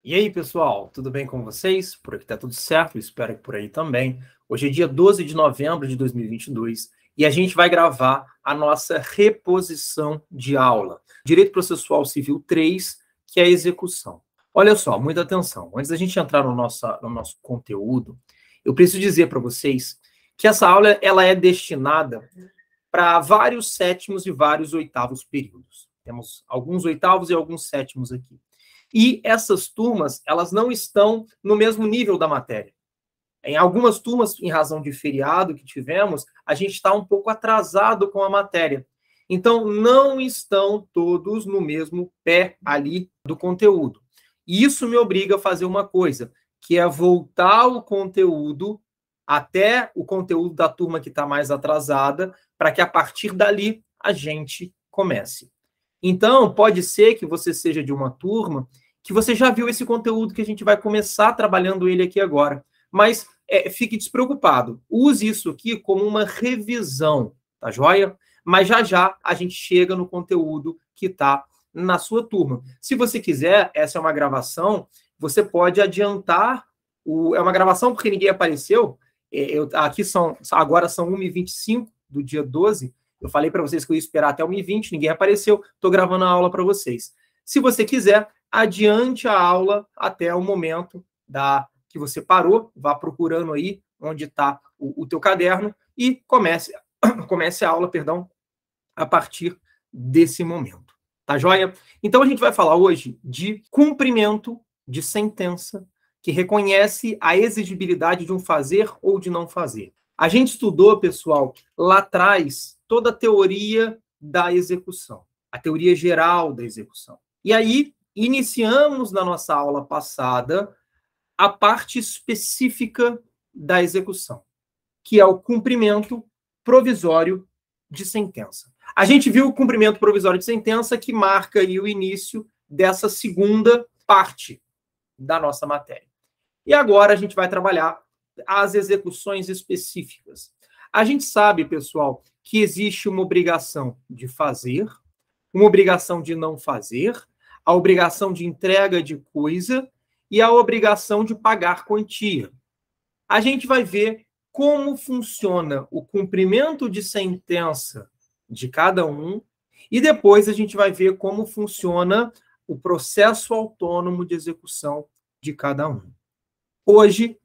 E aí, pessoal, tudo bem com vocês? Por aqui tá tudo certo, espero que por aí também. Hoje é dia 12 de novembro de 2022 e a gente vai gravar a nossa reposição de aula. Direito Processual Civil 3, que é a execução. Olha só, muita atenção. Antes da gente entrar no nosso conteúdo, eu preciso dizer para vocês que essa aula ela é destinada para vários sétimos e vários oitavos períodos. Temos alguns oitavos e alguns sétimos aqui. E essas turmas, elas não estão no mesmo nível da matéria. Em algumas turmas, em razão de feriado que tivemos, a gente está um pouco atrasado com a matéria. Então, não estão todos no mesmo pé ali do conteúdo. E isso me obriga a fazer uma coisa, que é voltar o conteúdo até o conteúdo da turma que está mais atrasada, para que a partir dali a gente comece. Então, pode ser que você seja de uma turma que você já viu esse conteúdo que a gente vai começar trabalhando ele aqui agora. Mas fique despreocupado. Use isso aqui como uma revisão, tá joia? Mas já a gente chega no conteúdo que está na sua turma. Se você quiser, essa é uma gravação, você pode adiantar. É uma gravação porque ninguém apareceu. Agora são 1h25 do dia 12. Eu falei para vocês que eu ia esperar até 1h20, ninguém apareceu, estou gravando a aula para vocês. Se você quiser, adiante a aula até o momento que você parou, vá procurando aí onde está o teu caderno e comece a aula, a partir desse momento. Tá joia? Então a gente vai falar hoje de cumprimento de sentença que reconhece a exigibilidade de um fazer ou de não fazer. A gente estudou, pessoal, lá atrás, toda a teoria da execução, a teoria geral da execução. E aí, iniciamos na nossa aula passada a parte específica da execução, que é o cumprimento provisório de sentença. A gente viu o cumprimento provisório de sentença que marca aí o início dessa segunda parte da nossa matéria. E agora a gente vai trabalhar as execuções específicas. A gente sabe, pessoal, que existe uma obrigação de fazer, uma obrigação de não fazer, a obrigação de entrega de coisa e a obrigação de pagar quantia. A gente vai ver como funciona o cumprimento de sentença de cada um e depois a gente vai ver como funciona o processo autônomo de execução de cada um. Hoje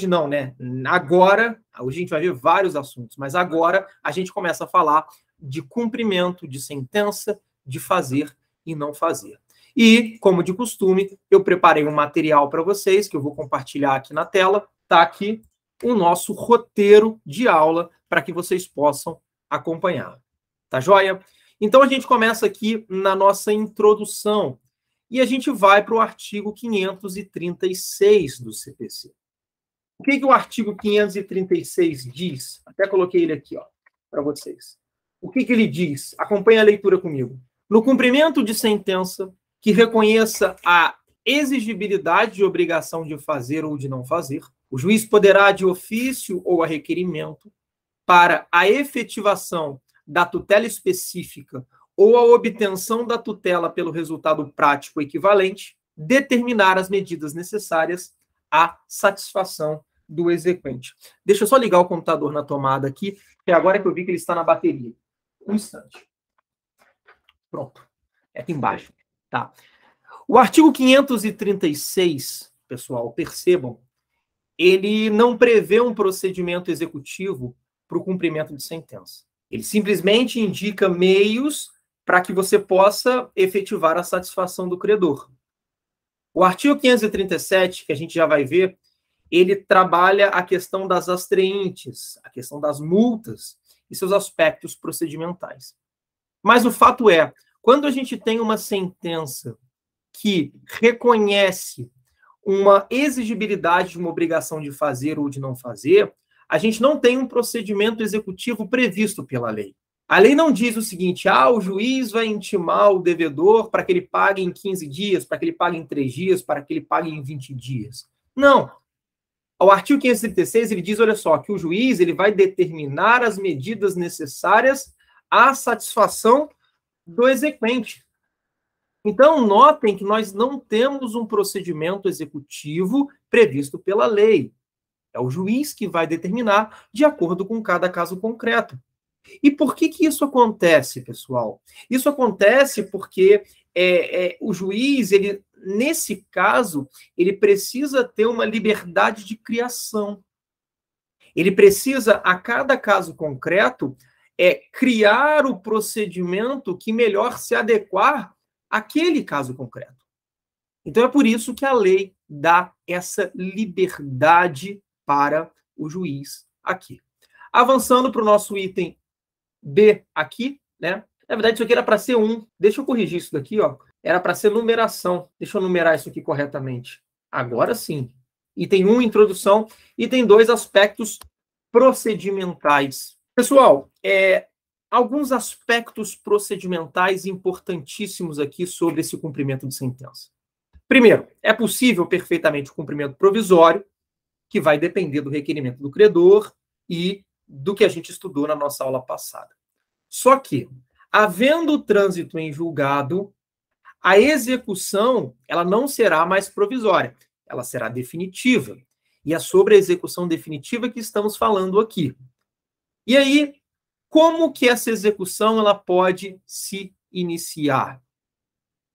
não, né? Agora, hoje a gente vai ver vários assuntos, mas agora a gente começa a falar de cumprimento de sentença, de fazer e não fazer. E, como de costume, eu preparei um material para vocês, que eu vou compartilhar aqui na tela. Está aqui o nosso roteiro de aula para que vocês possam acompanhar. Tá joia? Então, a gente começa aqui na nossa introdução. E a gente vai para o artigo 536 do CPC. O que o artigo 536 diz? Até coloquei ele aqui para vocês. O que ele diz? Acompanhe a leitura comigo. No cumprimento de sentença que reconheça a exigibilidade de obrigação de fazer ou de não fazer, o juiz poderá, de ofício ou a requerimento, para a efetivação da tutela específica ou a obtenção da tutela pelo resultado prático equivalente, determinar as medidas necessárias à satisfação do exequente. Deixa eu só ligar o computador na tomada aqui, que agora que eu vi que ele está na bateria. Um instante. Pronto. É aqui embaixo. Tá. O artigo 536, pessoal, percebam, ele não prevê um procedimento executivo para o cumprimento de sentença. Ele simplesmente indica meios para que você possa efetivar a satisfação do credor. O artigo 537, que a gente já vai ver, ele trabalha a questão das astreintes, a questão das multas e seus aspectos procedimentais. Mas o fato é, quando a gente tem uma sentença que reconhece uma exigibilidade de uma obrigação de fazer ou de não fazer, a gente não tem um procedimento executivo previsto pela lei. A lei não diz o seguinte, o juiz vai intimar o devedor para que ele pague em 15 dias, para que ele pague em 3 dias, para que ele pague em 20 dias. Não. O artigo 536, ele diz, olha só, que o juiz ele vai determinar as medidas necessárias à satisfação do exequente. Então, notem que nós não temos um procedimento executivo previsto pela lei. É o juiz que vai determinar de acordo com cada caso concreto. E por que isso acontece, pessoal? Isso acontece porque o juiz, ele, nesse caso, ele precisa ter uma liberdade de criação. Ele precisa, a cada caso concreto, criar o procedimento que melhor se adequar àquele caso concreto. Então, é por isso que a lei dá essa liberdade para o juiz aqui. Avançando para o nosso item B aqui, né? Na verdade, isso aqui era para ser 1. Deixa eu corrigir isso daqui, ó. Era para ser numeração. Deixa eu numerar isso aqui corretamente. Agora sim. Item 1, introdução. Item 2, aspectos procedimentais. Pessoal, alguns aspectos procedimentais importantíssimos aqui sobre esse cumprimento de sentença. Primeiro, é possível perfeitamente o cumprimento provisório, que vai depender do requerimento do credor e do que a gente estudou na nossa aula passada. Só que, havendo trânsito em julgado, a execução ela não será mais provisória, ela será definitiva. E é sobre a execução definitiva que estamos falando aqui. E aí, como que essa execução ela pode se iniciar?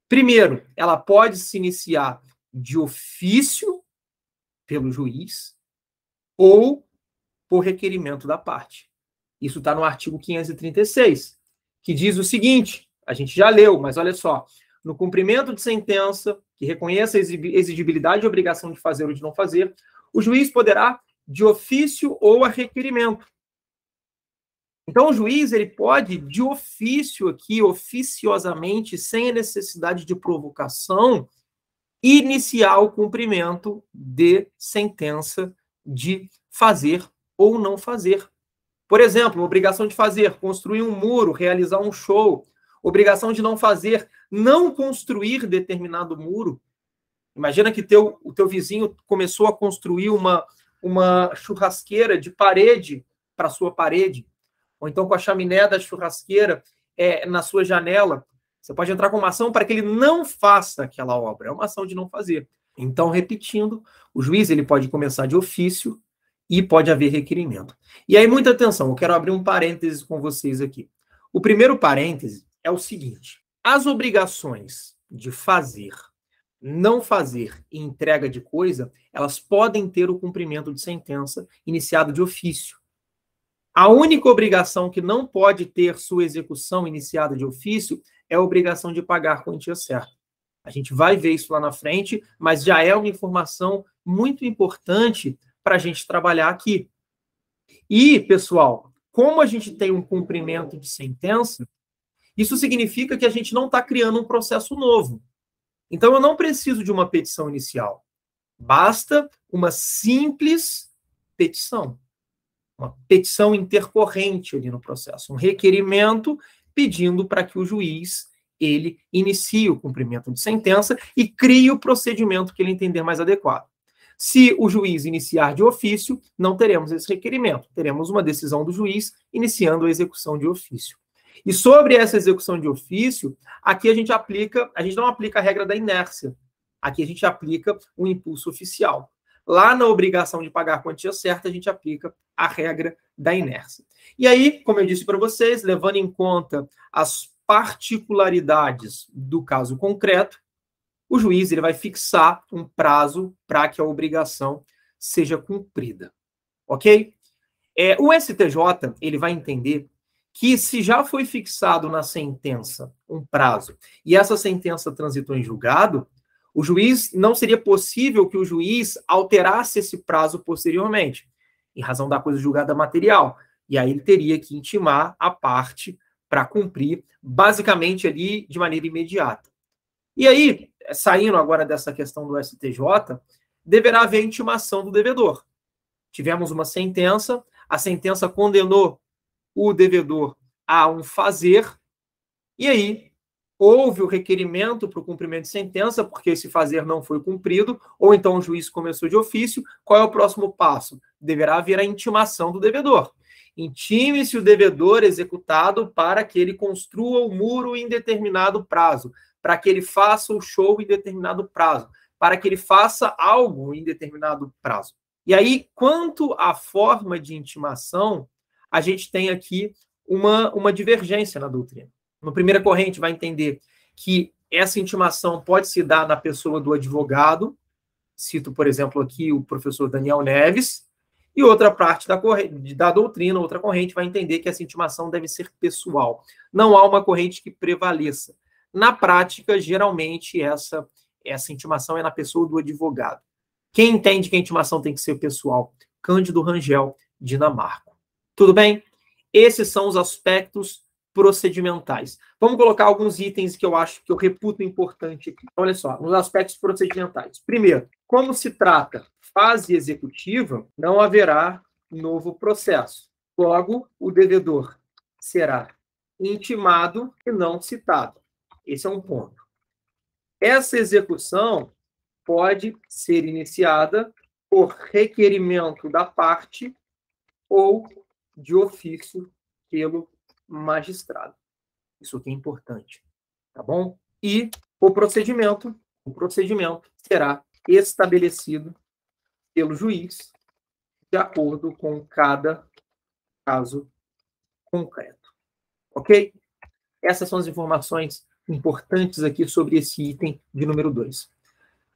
Primeiro, ela pode se iniciar de ofício pelo juiz ou por requerimento da parte. Isso está no artigo 536, que diz o seguinte, a gente já leu, mas olha só, no cumprimento de sentença, que reconheça a exigibilidade e obrigação de fazer ou de não fazer, o juiz poderá, de ofício ou a requerimento. Então, o juiz ele pode, de ofício aqui, oficiosamente, sem a necessidade de provocação, iniciar o cumprimento de sentença de fazer ou não fazer. Por exemplo, obrigação de fazer, construir um muro, realizar um show. Obrigação de não fazer, não construir determinado muro. Imagina que o teu vizinho começou a construir uma churrasqueira de parede para sua parede, ou então com a chaminé da churrasqueira na sua janela. Você pode entrar com uma ação para que ele não faça aquela obra. É uma ação de não fazer. Então, repetindo, o juiz ele pode começar de ofício e pode haver requerimento. E aí, muita atenção, eu quero abrir um parênteses com vocês aqui. O primeiro parêntese é o seguinte: as obrigações de fazer, não fazer e entrega de coisa, elas podem ter o cumprimento de sentença iniciado de ofício. A única obrigação que não pode ter sua execução iniciada de ofício é a obrigação de pagar a quantia certa. A gente vai ver isso lá na frente, mas já é uma informação muito importante para a gente trabalhar aqui. E, pessoal, como a gente tem um cumprimento de sentença, isso significa que a gente não está criando um processo novo. Então, eu não preciso de uma petição inicial. Basta uma simples petição. Uma petição intercorrente ali no processo. Um requerimento pedindo para que o juiz ele inicie o cumprimento de sentença e crie o procedimento que ele entender mais adequado. Se o juiz iniciar de ofício, não teremos esse requerimento. Teremos uma decisão do juiz iniciando a execução de ofício. E sobre essa execução de ofício, aqui a gente não aplica a regra da inércia. Aqui a gente aplica o impulso oficial. Lá na obrigação de pagar a quantia certa, a gente aplica a regra da inércia. E aí, como eu disse para vocês, levando em conta as particularidades do caso concreto, o juiz ele vai fixar um prazo para que a obrigação seja cumprida. Ok? O STJ ele vai entender que se já foi fixado na sentença um prazo e essa sentença transitou em julgado, o juiz não seria possível que o juiz alterasse esse prazo posteriormente, em razão da coisa julgada material. E aí ele teria que intimar a parte para cumprir, basicamente ali de maneira imediata. E aí, saindo agora dessa questão do STJ, deverá haver intimação do devedor. Tivemos uma sentença, a sentença condenou o devedor a um fazer, e aí houve o requerimento para o cumprimento de sentença, porque esse fazer não foi cumprido, ou então o juiz começou de ofício. Qual é o próximo passo? Deverá haver a intimação do devedor. Intime-se o devedor executado para que ele construa o muro em determinado prazo. para que ele faça o show em determinado prazo, para que ele faça algo em determinado prazo. E aí, quanto à forma de intimação, a gente tem aqui uma divergência na doutrina. Uma primeira corrente vai entender que essa intimação pode se dar na pessoa do advogado, cito, por exemplo, aqui o professor Daniel Neves, e outra parte da doutrina, outra corrente, vai entender que essa intimação deve ser pessoal. Não há uma corrente que prevaleça. Na prática, geralmente, essa intimação é na pessoa do advogado. Quem entende que a intimação tem que ser pessoal? Cândido Rangel, Dinamarco. Tudo bem? Esses são os aspectos procedimentais. Vamos colocar alguns itens que eu reputo importante aqui. Olha só, nos aspectos procedimentais. Primeiro, como se trata fase executiva, não haverá novo processo. Logo, o devedor será intimado e não citado. Esse é um ponto. Essa execução pode ser iniciada por requerimento da parte ou de ofício pelo magistrado. Isso aqui é importante, tá bom? E o procedimento será estabelecido pelo juiz de acordo com cada caso concreto. Ok? Essas são as informações importantes aqui sobre esse item de número 2.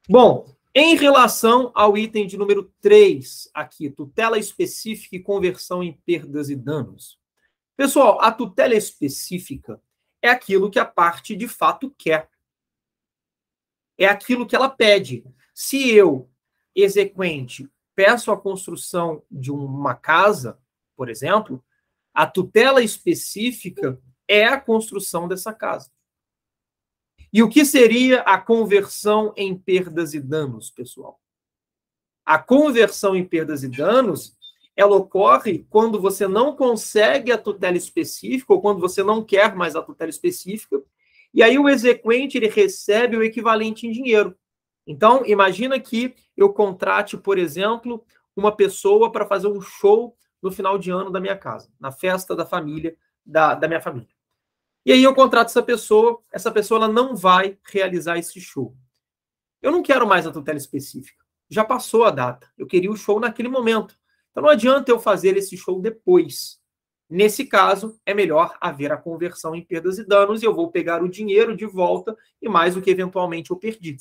Bom, em relação ao item de número 3, aqui, tutela específica e conversão em perdas e danos. Pessoal, a tutela específica é aquilo que a parte de fato quer. É aquilo que ela pede. Se eu, exequente, peço a construção de uma casa, por exemplo, a tutela específica é a construção dessa casa. E o que seria a conversão em perdas e danos, pessoal? A conversão em perdas e danos, ela ocorre quando você não consegue a tutela específica ou quando você não quer mais a tutela específica, e aí o exequente ele recebe o equivalente em dinheiro. Então, imagina que eu contrate, por exemplo, uma pessoa para fazer um show no final de ano da minha casa, na festa da família, da minha família. E aí eu contrato essa pessoa ela não vai realizar esse show. Eu não quero mais a tutela específica. Já passou a data. Eu queria o show naquele momento. Então não adianta eu fazer esse show depois. Nesse caso, é melhor haver a conversão em perdas e danos e eu vou pegar o dinheiro de volta e mais o que eventualmente eu perdi.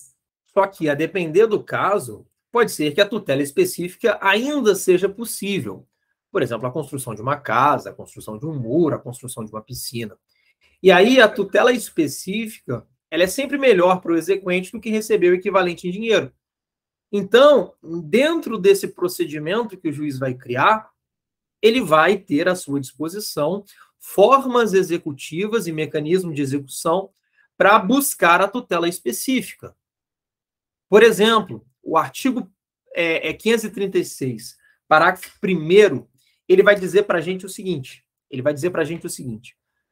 Só que, a depender do caso, pode ser que a tutela específica ainda seja possível. Por exemplo, a construção de uma casa, a construção de um muro, a construção de uma piscina. E aí, a tutela específica, ela é sempre melhor para o exequente do que receber o equivalente em dinheiro. Então, dentro desse procedimento que o juiz vai criar, ele vai ter à sua disposição formas executivas e mecanismos de execução para buscar a tutela específica. Por exemplo, o artigo 536, parágrafo 1º, ele vai dizer para a gente o seguinte.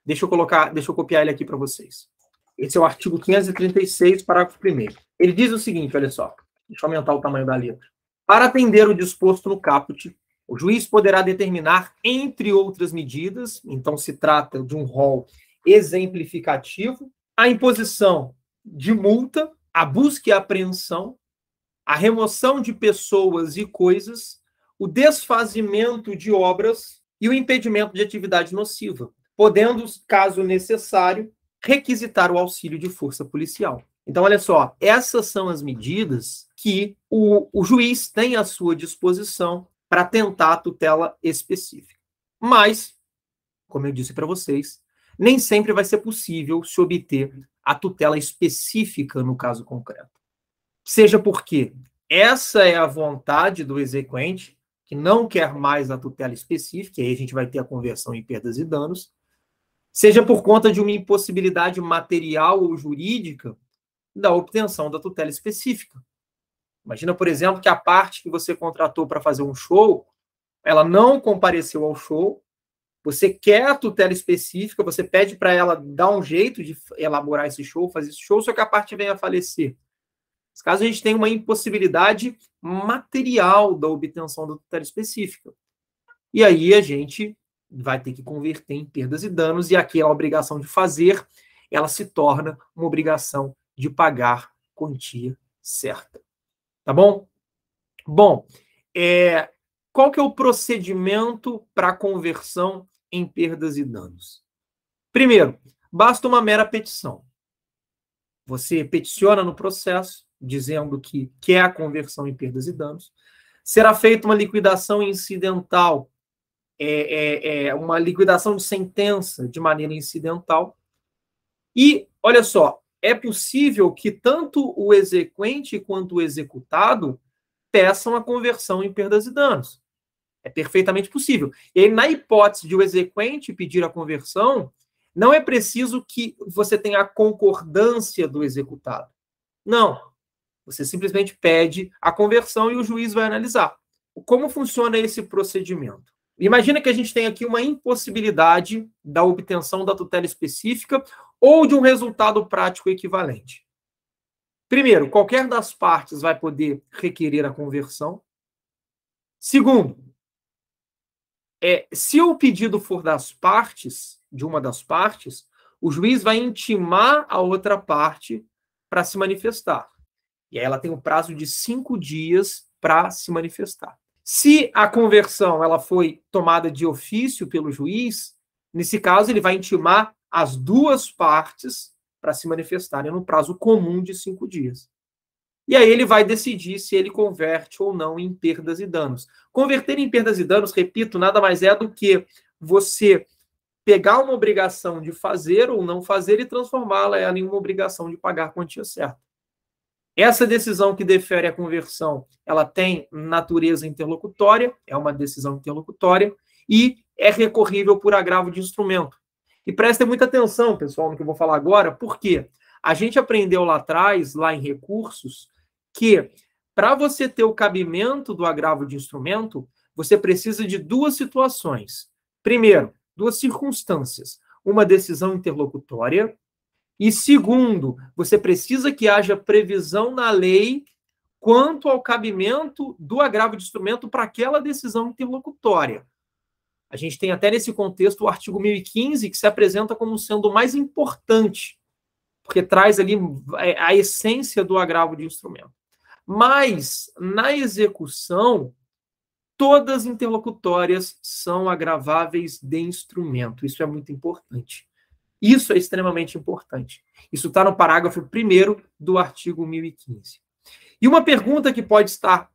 Deixa eu copiar ele aqui para vocês. Esse é o artigo 536, parágrafo 1º. Ele diz o seguinte, olha só. Deixa eu aumentar o tamanho da letra. Para atender o disposto no caput, o juiz poderá determinar, entre outras medidas, então se trata de um rol exemplificativo, a imposição de multa, a busca e a apreensão, a remoção de pessoas e coisas, o desfazimento de obras e o impedimento de atividade nociva, podendo, caso necessário, requisitar o auxílio de força policial. Então, olha só, essas são as medidas que o juiz tem à sua disposição para tentar a tutela específica. Mas, como eu disse para vocês, nem sempre vai ser possível se obter a tutela específica no caso concreto. Seja porque essa é a vontade do exequente, que não quer mais a tutela específica, e aí a gente vai ter a conversão em perdas e danos, seja por conta de uma impossibilidade material ou jurídica da obtenção da tutela específica. Imagina, por exemplo, que a parte que você contratou para fazer um show, ela não compareceu ao show, você quer a tutela específica, você pede para ela dar um jeito de elaborar esse show, fazer esse show, só que a parte vem a falecer. Nesse caso, a gente tem uma impossibilidade material da obtenção da tutela específica. E aí a gente vai ter que converter em perdas e danos, e aqui a obrigação de fazer ela se torna uma obrigação de pagar quantia certa. Tá bom? Bom, qual que é o procedimento para conversão em perdas e danos? Primeiro, basta uma mera petição. Você peticiona no processo, dizendo que quer a conversão em perdas e danos. Será feita uma liquidação incidental, uma liquidação de sentença de maneira incidental. E, olha só, é possível que tanto o exequente quanto o executado peçam a conversão em perdas e danos. É perfeitamente possível. E aí, na hipótese de o exequente pedir a conversão, não é preciso que você tenha a concordância do executado. Não. Você simplesmente pede a conversão e o juiz vai analisar. Como funciona esse procedimento? Imagina que a gente tem aqui uma impossibilidade da obtenção da tutela específica ou de um resultado prático equivalente. Primeiro, qualquer das partes vai poder requerer a conversão. Segundo, se o pedido for das partes, de uma das partes, o juiz vai intimar a outra parte para se manifestar. E aí ela tem um prazo de 5 dias para se manifestar. Se a conversão ela foi tomada de ofício pelo juiz, nesse caso ele vai intimar as duas partes para se manifestarem no prazo comum de 5 dias. E aí ele vai decidir se ele converte ou não em perdas e danos. Converter em perdas e danos, repito, nada mais é do que você pegar uma obrigação de fazer ou não fazer e transformá-la em uma obrigação de pagar a quantia certa. Essa decisão que defere a conversão, ela tem natureza interlocutória, é uma decisão interlocutória, e é recorrível por agravo de instrumento. E prestem muita atenção, pessoal, no que eu vou falar agora, porque a gente aprendeu lá atrás, lá em recursos, que para você ter o cabimento do agravo de instrumento, você precisa de duas situações. Primeiro, duas circunstâncias. Uma decisão interlocutória. E segundo, você precisa que haja previsão na lei quanto ao cabimento do agravo de instrumento para aquela decisão interlocutória. A gente tem até nesse contexto o artigo 1015, que se apresenta como sendo o mais importante, porque traz ali a essência do agravo de instrumento. Mas, na execução, todas interlocutórias são agraváveis de instrumento. Isso é muito importante. Isso é extremamente importante. Isso está no parágrafo 1º do artigo 1015. E uma pergunta que pode estar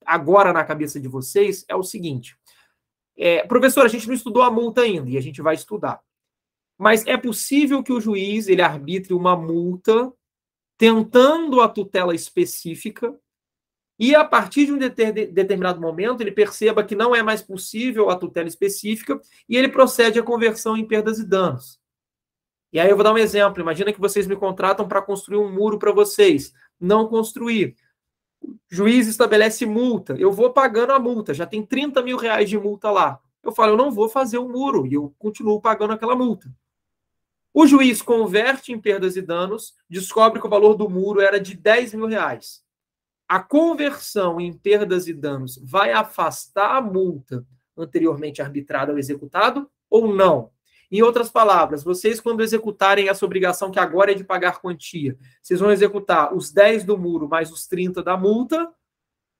agora na cabeça de vocês é o seguinte. Professor, a gente não estudou a multa ainda, e a gente vai estudar. Mas é possível que o juiz ele arbitre uma multa tentando a tutela específica e, a partir de um determinado momento, ele perceba que não é mais possível a tutela específica e ele procede à conversão em perdas e danos. E aí eu vou dar um exemplo. Imagina que vocês me contratam para construir um muro para vocês. Não construir. O juiz estabelece multa. Eu vou pagando a multa. Já tem 30 mil reais de multa lá. Eu falo, eu não vou fazer o muro. E eu continuo pagando aquela multa. O juiz converte em perdas e danos, descobre que o valor do muro era de 10 mil reais. A conversão em perdas e danos vai afastar a multa anteriormente arbitrada ao executado ou não? Em outras palavras, vocês, quando executarem essa obrigação que agora é de pagar quantia, vocês vão executar os 10 do muro mais os 30 da multa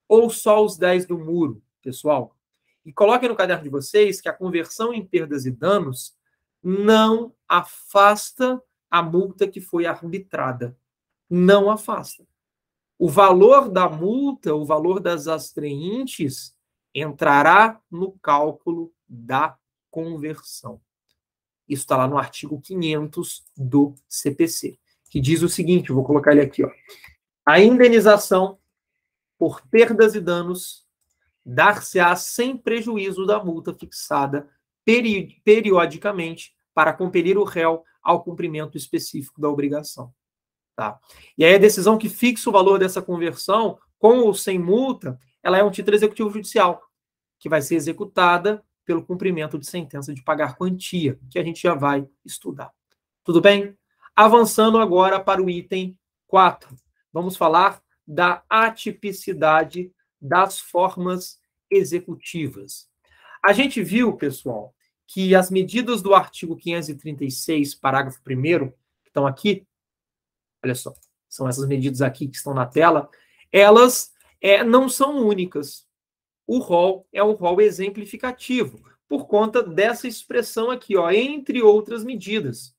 ou só os 10 do muro, pessoal? E coloquem no caderno de vocês que a conversão em perdas e danos não afasta a multa que foi arbitrada. Não afasta. O valor da multa, o valor das astreintes, entrará no cálculo da conversão. Isso está lá no artigo 500 do CPC, que diz o seguinte, vou colocar ele aqui, ó. A indenização por perdas e danos dar-se-á sem prejuízo da multa fixada periodicamente para compelir o réu ao cumprimento específico da obrigação. Tá? E aí a decisão que fixa o valor dessa conversão, com ou sem multa, ela é um título executivo judicial, que vai ser executada pelo cumprimento de sentença de pagar quantia, que a gente já vai estudar. Tudo bem? Avançando agora para o item 4. Vamos falar da atipicidade das formas executivas. A gente viu, pessoal, que as medidas do artigo 536, parágrafo 1º, estão aqui, olha só, são essas medidas aqui que estão na tela, elas não são únicas. O rol é um rol exemplificativo, por conta dessa expressão aqui, ó, entre outras medidas.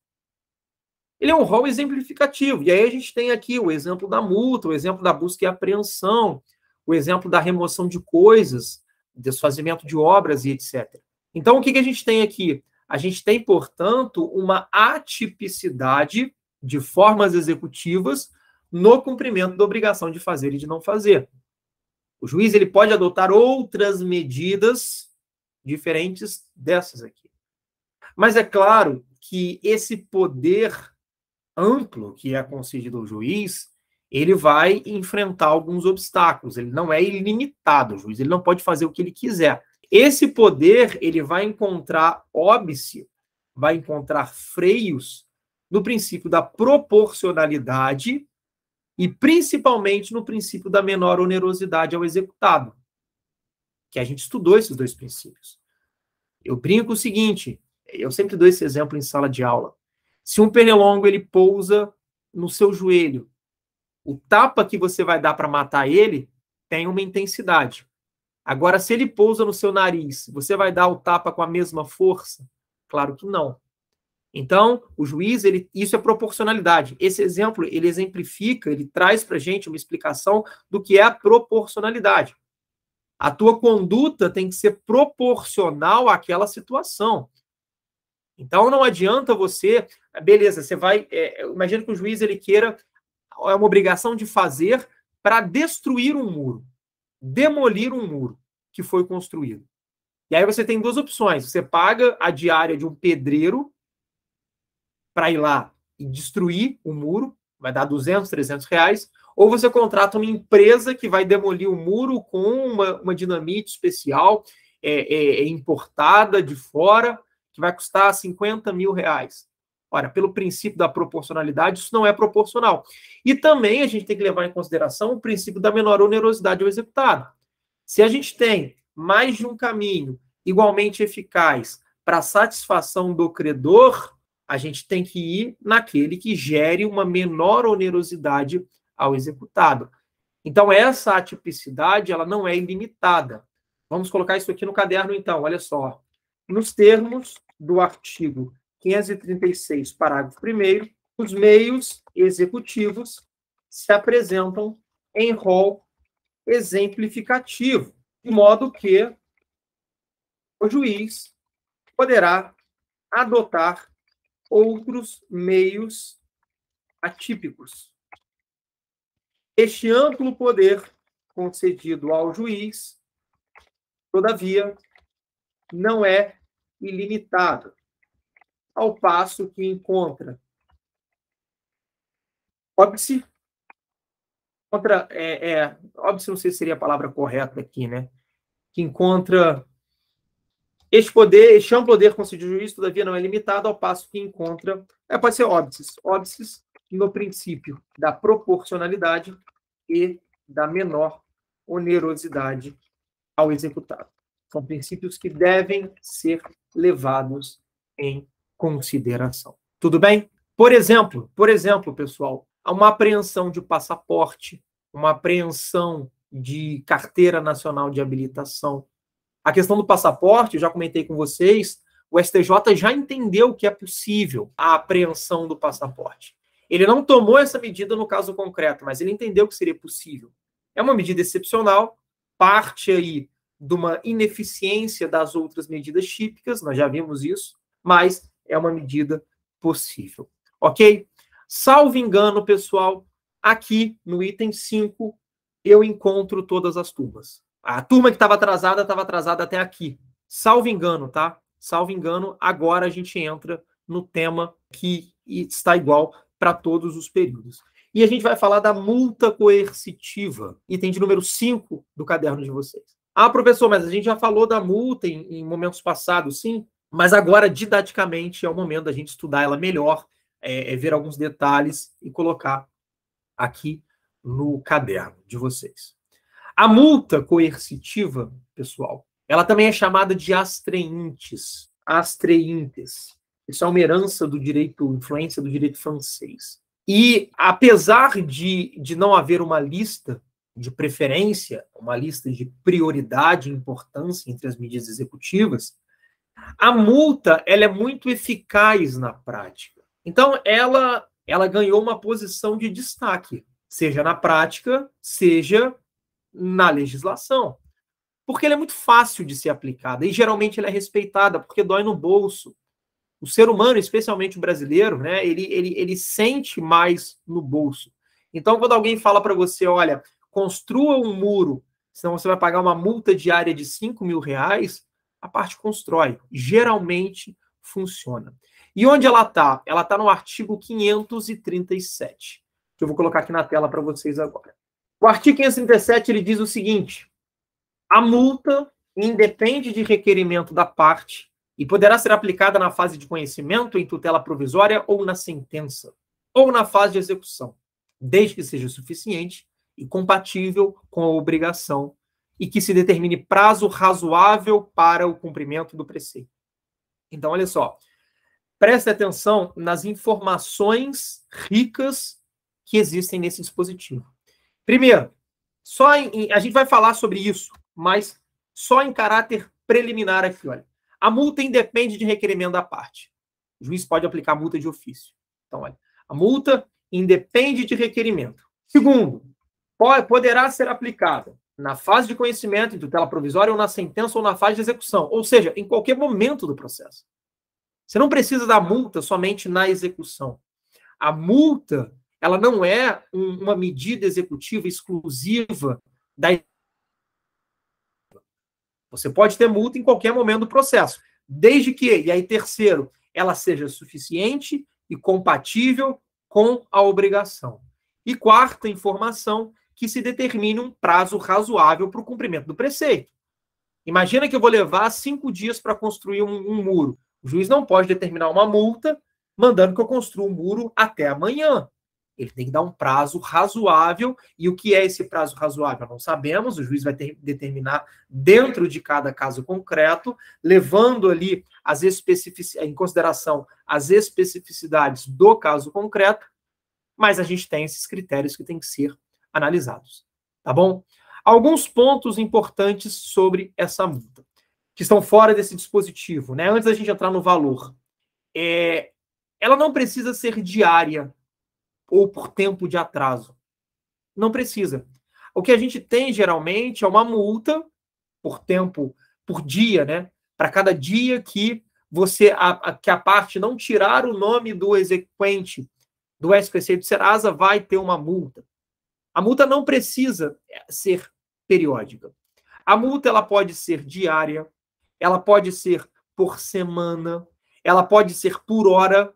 Ele é um rol exemplificativo. E aí a gente tem aqui o exemplo da multa, o exemplo da busca e apreensão, o exemplo da remoção de coisas, desfazimento de obras e etc. Então, o que a gente tem aqui? A gente tem, portanto, uma atipicidade de formas executivas no cumprimento da obrigação de fazer e de não fazer. O juiz ele pode adotar outras medidas diferentes dessas aqui. Mas é claro que esse poder amplo que é concedido ao juiz, ele vai enfrentar alguns obstáculos. Ele não é ilimitado, o juiz ele não pode fazer o que ele quiser. Esse poder ele vai encontrar óbice, vai encontrar freios no princípio da proporcionalidade e principalmente no princípio da menor onerosidade ao executado, que a gente estudou esses dois princípios. Eu brinco o seguinte, eu sempre dou esse exemplo em sala de aula. Se um pernilongo ele pousa no seu joelho, o tapa que você vai dar para matar ele tem uma intensidade. Agora, se ele pousa no seu nariz, você vai dar o tapa com a mesma força? Claro que não. Então, o juiz, isso é proporcionalidade. Esse exemplo, ele exemplifica, ele traz para a gente uma explicação do que é a proporcionalidade. A tua conduta tem que ser proporcional àquela situação. Então, não adianta você... Beleza, você vai... imagina que o juiz ele queira... É uma obrigação de fazer para destruir um muro. Demolir um muro que foi construído. E aí você tem duas opções. Você paga a diária de um pedreiro para ir lá e destruir o muro, vai dar 200, 300 reais, ou você contrata uma empresa que vai demolir o muro com uma dinamite especial, importada de fora, que vai custar 50 mil reais. Ora, pelo princípio da proporcionalidade, isso não é proporcional. E também a gente tem que levar em consideração o princípio da menor onerosidade ao executado. Se a gente tem mais de um caminho igualmente eficaz para a satisfação do credor, a gente tem que ir naquele que gere uma menor onerosidade ao executado. Então, essa atipicidade ela não é ilimitada. Vamos colocar isso aqui no caderno, então. Olha só. Nos termos do artigo 536, parágrafo 1º, os meios executivos se apresentam em rol exemplificativo, de modo que o juiz poderá adotar outros meios atípicos. Este amplo poder concedido ao juiz, todavia, não é ilimitado, ao passo que encontra óbice, óbice não sei se seria a palavra correta aqui, né? Que encontra este poder, este amplo poder concedido ao juiz, todavia não é limitado, ao passo que encontra, pode ser óbices no princípio da proporcionalidade e da menor onerosidade ao executado. São princípios que devem ser levados em consideração. Tudo bem? Por exemplo, pessoal, uma apreensão de passaporte, uma apreensão de carteira nacional de habilitação. A questão do passaporte, eu já comentei com vocês, o STJ já entendeu que é possível a apreensão do passaporte. Ele não tomou essa medida no caso concreto, mas ele entendeu que seria possível. É uma medida excepcional, parte aí de uma ineficiência das outras medidas típicas, nós já vimos isso, mas é uma medida possível. Ok? Salvo engano, pessoal, aqui no item 5, eu encontro todas as turmas. A turma que estava atrasada até aqui. Salvo engano, tá? Salvo engano, agora a gente entra no tema que está igual para todos os períodos. E a gente vai falar da multa coercitiva, item de número 5 do caderno de vocês. Ah, professor, mas a gente já falou da multa em momentos passados, sim, mas agora, didaticamente, é o momento da gente estudar ela melhor, ver alguns detalhes e colocar aqui no caderno de vocês. A multa coercitiva, pessoal, ela também é chamada de astreinte, Isso é uma herança do direito, influência do direito francês. E, apesar de não haver uma lista de preferência, uma lista de prioridade e importância entre as medidas executivas, a multa ela é muito eficaz na prática. Então, ela ganhou uma posição de destaque, seja na prática, seja na legislação. Porque ela é muito fácil de ser aplicada e, geralmente, ela é respeitada, porque dói no bolso. O ser humano, especialmente o brasileiro, né, ele sente mais no bolso. Então, quando alguém fala para você, olha, construa um muro, senão você vai pagar uma multa diária de R$ 5.000, a parte constrói. Geralmente funciona. E onde ela está? Ela está no artigo 537, que eu vou colocar aqui na tela para vocês agora. O artigo 537 ele diz o seguinte: a multa independe de requerimento da parte e poderá ser aplicada na fase de conhecimento, em tutela provisória ou na sentença, ou na fase de execução, desde que seja suficiente e compatível com a obrigação e que se determine prazo razoável para o cumprimento do preceito. Então, olha só, preste atenção nas informações ricas que existem nesse dispositivo. Primeiro, a gente vai falar sobre isso, mas só em caráter preliminar aqui, olha. A multa independe de requerimento da parte. O juiz pode aplicar multa de ofício. Então, olha, a multa independe de requerimento. Segundo, poderá ser aplicada na fase de conhecimento, em tutela provisória, ou na sentença, ou na fase de execução. Ou seja, em qualquer momento do processo. Você não precisa da multa somente na execução. A multa, ela não é uma medida executiva exclusiva da. Você pode ter multa em qualquer momento do processo, desde que, e aí terceiro, ela seja suficiente e compatível com a obrigação. E quarta informação, que se determine um prazo razoável para o cumprimento do preceito. Imagina que eu vou levar 5 dias para construir um muro. O juiz não pode determinar uma multa mandando que eu construa um muro até amanhã. Ele tem que dar um prazo razoável. E o que é esse prazo razoável? Não sabemos. O juiz vai determinar dentro de cada caso concreto, levando ali em consideração as especificidades do caso concreto, mas a gente tem esses critérios que têm que ser analisados. Tá bom? Alguns pontos importantes sobre essa multa, que estão fora desse dispositivo, né? Antes da gente entrar no valor. Ela não precisa ser diária ou por tempo de atraso. Não precisa. O que a gente tem, geralmente, é uma multa por tempo, por dia, né? Para cada dia que que a parte não tirar o nome do exequente do SPC do Serasa, vai ter uma multa. A multa não precisa ser periódica. A multa ela pode ser diária, ela pode ser por semana, ela pode ser por hora,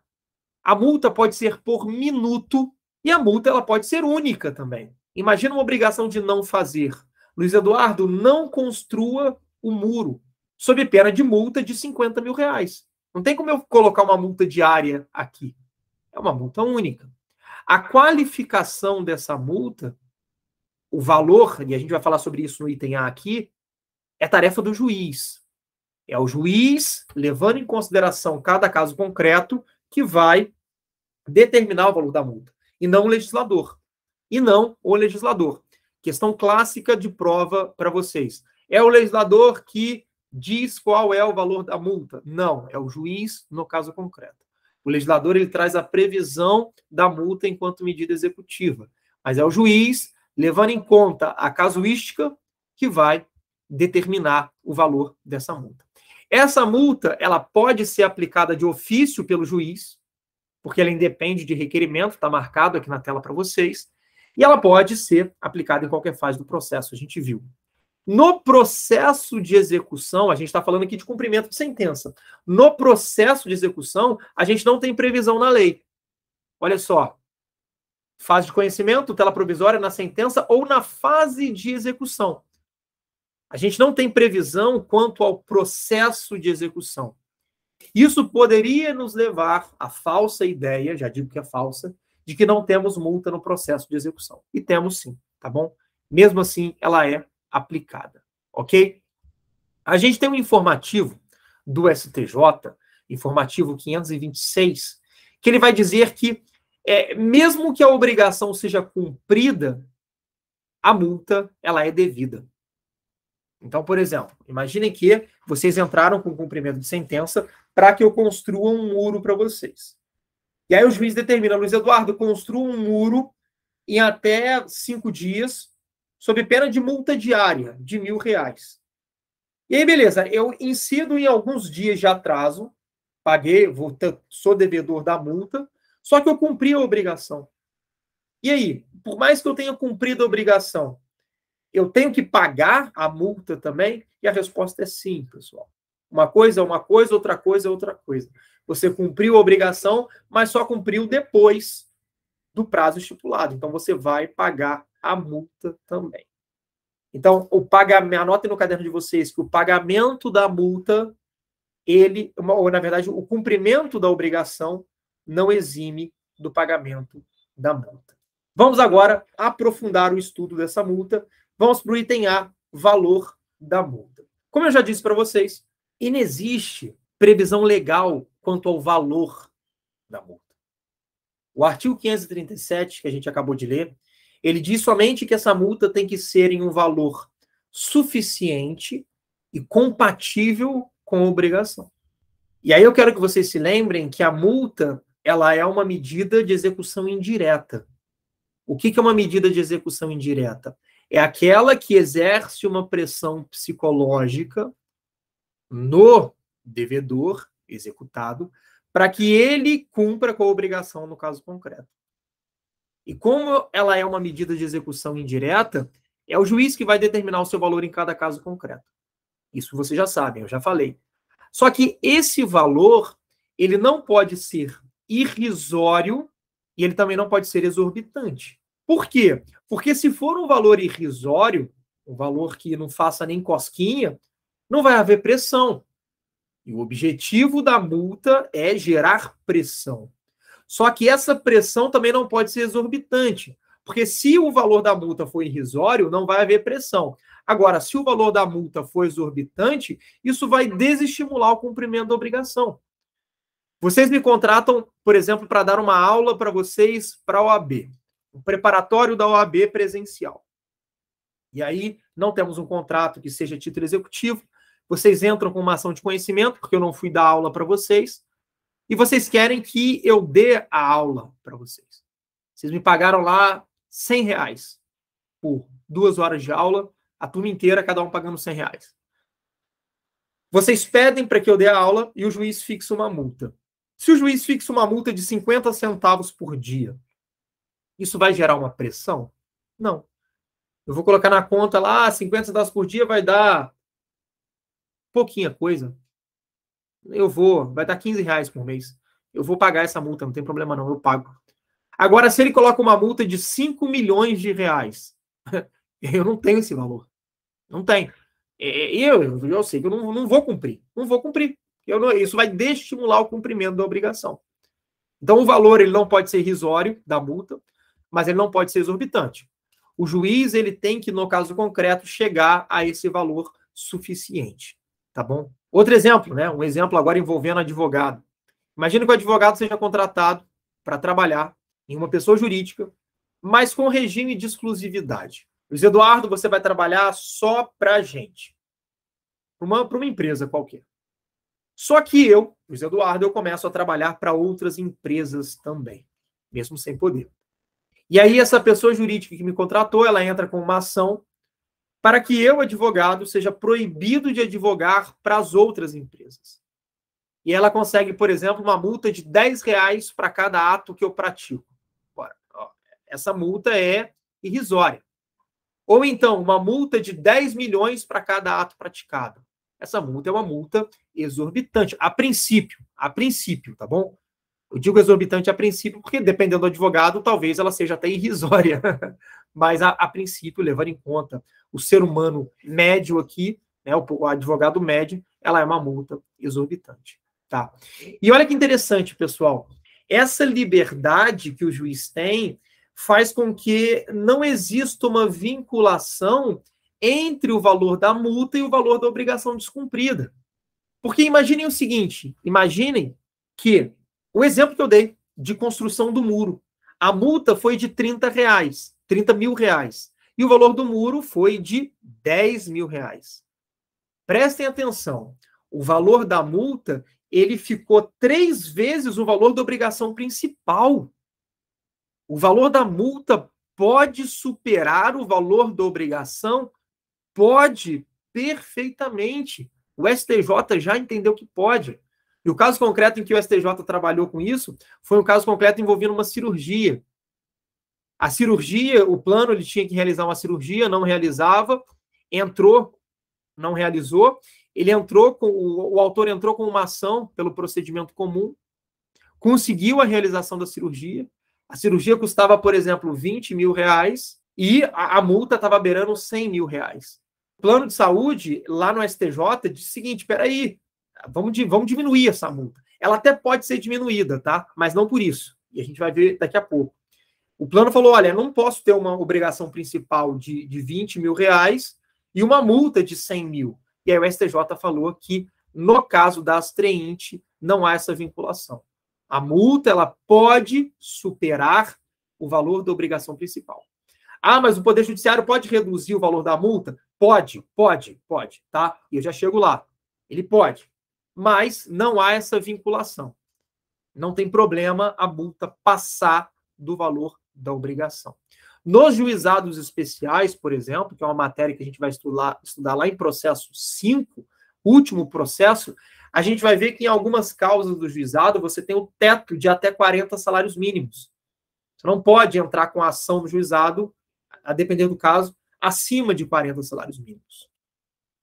a multa pode ser por minuto e a multa ela pode ser única também. Imagina uma obrigação de não fazer. Luiz Eduardo, não construa o muro, sob pena de multa de R$ 50.000. Não tem como eu colocar uma multa diária aqui. É uma multa única. A qualificação dessa multa, o valor, e a gente vai falar sobre isso no item A aqui, é tarefa do juiz. É o juiz, levando em consideração cada caso concreto, que vai determinar o valor da multa. E não o legislador. E não o legislador. Questão clássica de prova para vocês. É o legislador que diz qual é o valor da multa? Não, é o juiz no caso concreto. O legislador ele traz a previsão da multa enquanto medida executiva. Mas é o juiz, levando em conta a casuística, que vai determinar o valor dessa multa. Essa multa ela pode ser aplicada de ofício pelo juiz, porque ela independe de requerimento, está marcado aqui na tela para vocês, e ela pode ser aplicada em qualquer fase do processo, a gente viu. No processo de execução, a gente está falando aqui de cumprimento de sentença. No processo de execução, a gente não tem previsão na lei. Olha só, fase de conhecimento, tutela provisória na sentença ou na fase de execução. A gente não tem previsão quanto ao processo de execução. Isso poderia nos levar à falsa ideia, já digo que é falsa, de que não temos multa no processo de execução. E temos sim, tá bom? Mesmo assim, ela é aplicada, ok? A gente tem um informativo do STJ informativo 526, que ele vai dizer que, mesmo que a obrigação seja cumprida, a multa ela é devida. Então, por exemplo, imaginem que vocês entraram com cumprimento de sentença para que eu construa um muro para vocês. E aí o juiz determina, Luiz Eduardo, construa um muro em até 5 dias, sob pena de multa diária de R$1.000. E aí, beleza, eu incido em alguns dias de atraso, paguei, sou devedor da multa, só que eu cumpri a obrigação. E aí, por mais que eu tenha cumprido a obrigação, eu tenho que pagar a multa também? E a resposta é sim, pessoal. Uma coisa é uma coisa, outra coisa é outra coisa. Você cumpriu a obrigação, mas só cumpriu depois do prazo estipulado. Então, você vai pagar a multa também. Então, o pagamento, anotem no caderno de vocês que o pagamento da multa, ou na verdade, o cumprimento da obrigação não exime do pagamento da multa. Vamos agora aprofundar o estudo dessa multa. Vamos para o item A, valor da multa. Como eu já disse para vocês, inexiste previsão legal quanto ao valor da multa. O artigo 537, que a gente acabou de ler, ele diz somente que essa multa tem que ser em um valor suficiente e compatível com a obrigação. E aí eu quero que vocês se lembrem que a multa, ela é uma medida de execução indireta. O que é uma medida de execução indireta? É aquela que exerce uma pressão psicológica no devedor executado para que ele cumpra com a obrigação no caso concreto. E como ela é uma medida de execução indireta, é o juiz que vai determinar o seu valor em cada caso concreto. Isso vocês já sabem, eu já falei. Só que esse valor, ele não pode ser irrisório e ele também não pode ser exorbitante. Por quê? Porque se for um valor irrisório, um valor que não faça nem cosquinha, não vai haver pressão. E o objetivo da multa é gerar pressão. Só que essa pressão também não pode ser exorbitante, porque se o valor da multa for irrisório, não vai haver pressão. Agora, se o valor da multa for exorbitante, isso vai desestimular o cumprimento da obrigação. Vocês me contratam, por exemplo, para dar uma aula para vocês para a OAB, o preparatório da OAB presencial. E aí, não temos um contrato que seja título executivo, vocês entram com uma ação de conhecimento, porque eu não fui dar aula para vocês, e vocês querem que eu dê a aula para vocês. Vocês me pagaram lá R$100 por 2 horas de aula, a turma inteira, cada um pagando R$100. Vocês pedem para que eu dê a aula e o juiz fixa uma multa. Se o juiz fixa uma multa de 50 centavos por dia, isso vai gerar uma pressão? Não. Eu vou colocar na conta lá, 50 centavos por dia vai dar pouquinha coisa. Vai dar R$15 por mês. Eu vou pagar essa multa, não tem problema não, eu pago. Agora, se ele coloca uma multa de R$5 milhões, eu não tenho esse valor. Não tenho. Eu sei que eu não vou cumprir. Não vou cumprir. Isso vai desestimular o cumprimento da obrigação. Então, o valor ele não pode ser irrisório da multa, mas ele não pode ser exorbitante. O juiz ele tem que, no caso concreto, chegar a esse valor suficiente. Tá bom? Outro exemplo, né? Um exemplo agora envolvendo advogado. Imagina que o advogado seja contratado para trabalhar em uma pessoa jurídica, mas com regime de exclusividade. Luiz Eduardo, você vai trabalhar só para a gente. Para uma empresa qualquer. Só que eu, Luiz Eduardo, eu começo a trabalhar para outras empresas também, mesmo sem poder. E aí essa pessoa jurídica que me contratou, ela entra com uma ação para que eu, advogado, seja proibido de advogar para as outras empresas. E ela consegue, por exemplo, uma multa de R$10 para cada ato que eu pratico. Essa multa é irrisória. Ou então, uma multa de 10 milhões para cada ato praticado. Essa multa é uma multa exorbitante, a princípio, tá bom? Eu digo exorbitante a princípio porque, dependendo do advogado, talvez ela seja até irrisória. Mas, a princípio, levando em conta o ser humano médio aqui, né, o advogado médio, ela é uma multa exorbitante. Tá? E olha que interessante, pessoal. Essa liberdade que o juiz tem faz com que não exista uma vinculação entre o valor da multa e o valor da obrigação descumprida. Porque imaginem o seguinte, imaginem que o exemplo que eu dei de construção do muro, a multa foi de R$ 30 mil reais, e o valor do muro foi de R$ 10 mil. Prestem atenção, o valor da multa, ele ficou 3 vezes o valor da obrigação principal. O valor da multa pode superar o valor da obrigação? Pode, perfeitamente. O STJ já entendeu que pode. E o caso concreto em que o STJ trabalhou com isso foi um caso concreto envolvendo uma cirurgia. A cirurgia, o plano, ele tinha que realizar uma cirurgia, não realizava, entrou, não realizou, o autor entrou com uma ação pelo procedimento comum, conseguiu a realização da cirurgia, a cirurgia custava, por exemplo, R$ 20 mil e a multa estava beirando R$ 100 mil. O plano de saúde, lá no STJ, disse o seguinte, espera aí, vamos diminuir essa multa. Ela até pode ser diminuída, tá? Mas não por isso. E a gente vai ver daqui a pouco. O plano falou, olha, não posso ter uma obrigação principal de R$ 20 mil e uma multa de 100 mil. E aí o STJ falou que, no caso da astreinte, não há essa vinculação. A multa, ela pode superar o valor da obrigação principal. Ah, mas o Poder Judiciário pode reduzir o valor da multa? Pode, tá? E eu já chego lá. Ele pode. Mas não há essa vinculação. Não tem problema a multa passar do valor da obrigação. Nos juizados especiais, por exemplo, que é uma matéria que a gente vai estudar lá em processo 5, último processo, a gente vai ver que em algumas causas do juizado você tem um teto de até 40 salários mínimos. Você não pode entrar com a ação no juizado, a depender do caso, acima de 40 salários mínimos.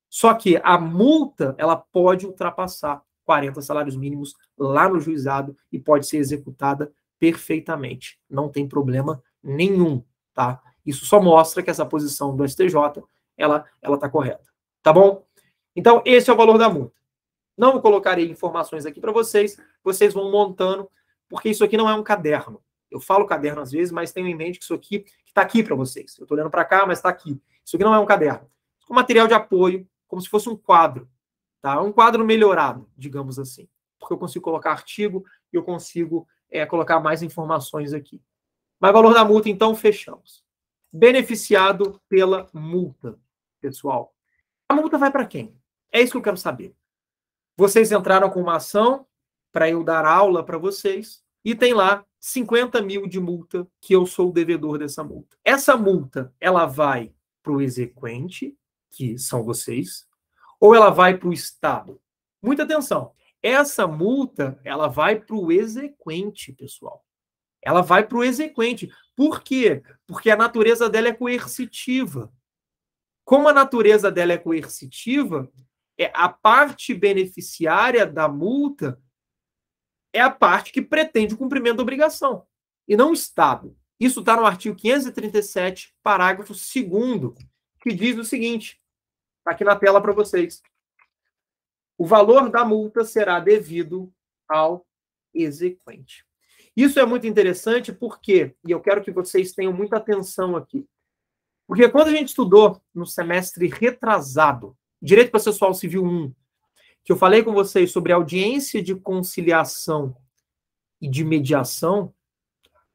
Só que a multa, ela pode ultrapassar 40 salários mínimos lá no juizado e pode ser executada perfeitamente. Não tem problema nenhum, tá? Isso só mostra que essa posição do STJ, ela tá correta. Tá bom? Então, esse é o valor da multa. Não colocarei informações aqui para vocês vão montando, porque isso aqui não é um caderno. Eu falo caderno às vezes, mas tenho em mente que isso aqui está aqui para vocês. Eu estou olhando para cá, mas está aqui. Isso aqui não é um caderno. É um material de apoio, como se fosse um quadro. Tá? Um quadro melhorado, digamos assim. Porque eu consigo colocar artigo e eu consigo colocar mais informações aqui. Mas valor da multa, então, fechamos. Beneficiado pela multa, pessoal. A multa vai para quem? É isso que eu quero saber. Vocês entraram com uma ação para eu dar aula para vocês e tem lá 50 mil de multa que eu sou o devedor dessa multa. Essa multa, ela vai para o exequente, que são vocês, ou ela vai para o Estado? Muita atenção. Essa multa, ela vai para o exequente, pessoal. Ela vai para o exequente. Por quê? Porque a natureza dela é coercitiva. Como a natureza dela é coercitiva, a parte beneficiária da multa é a parte que pretende o cumprimento da obrigação, e não o Estado. Isso está no artigo 537, parágrafo 2º, que diz o seguinte, está aqui na tela para vocês. O valor da multa será devido ao exequente. Isso é muito interessante porque, e eu quero que vocês tenham muita atenção aqui, porque quando a gente estudou no semestre retrasado, Direito Processual Civil 1, que eu falei com vocês sobre audiência de conciliação e de mediação,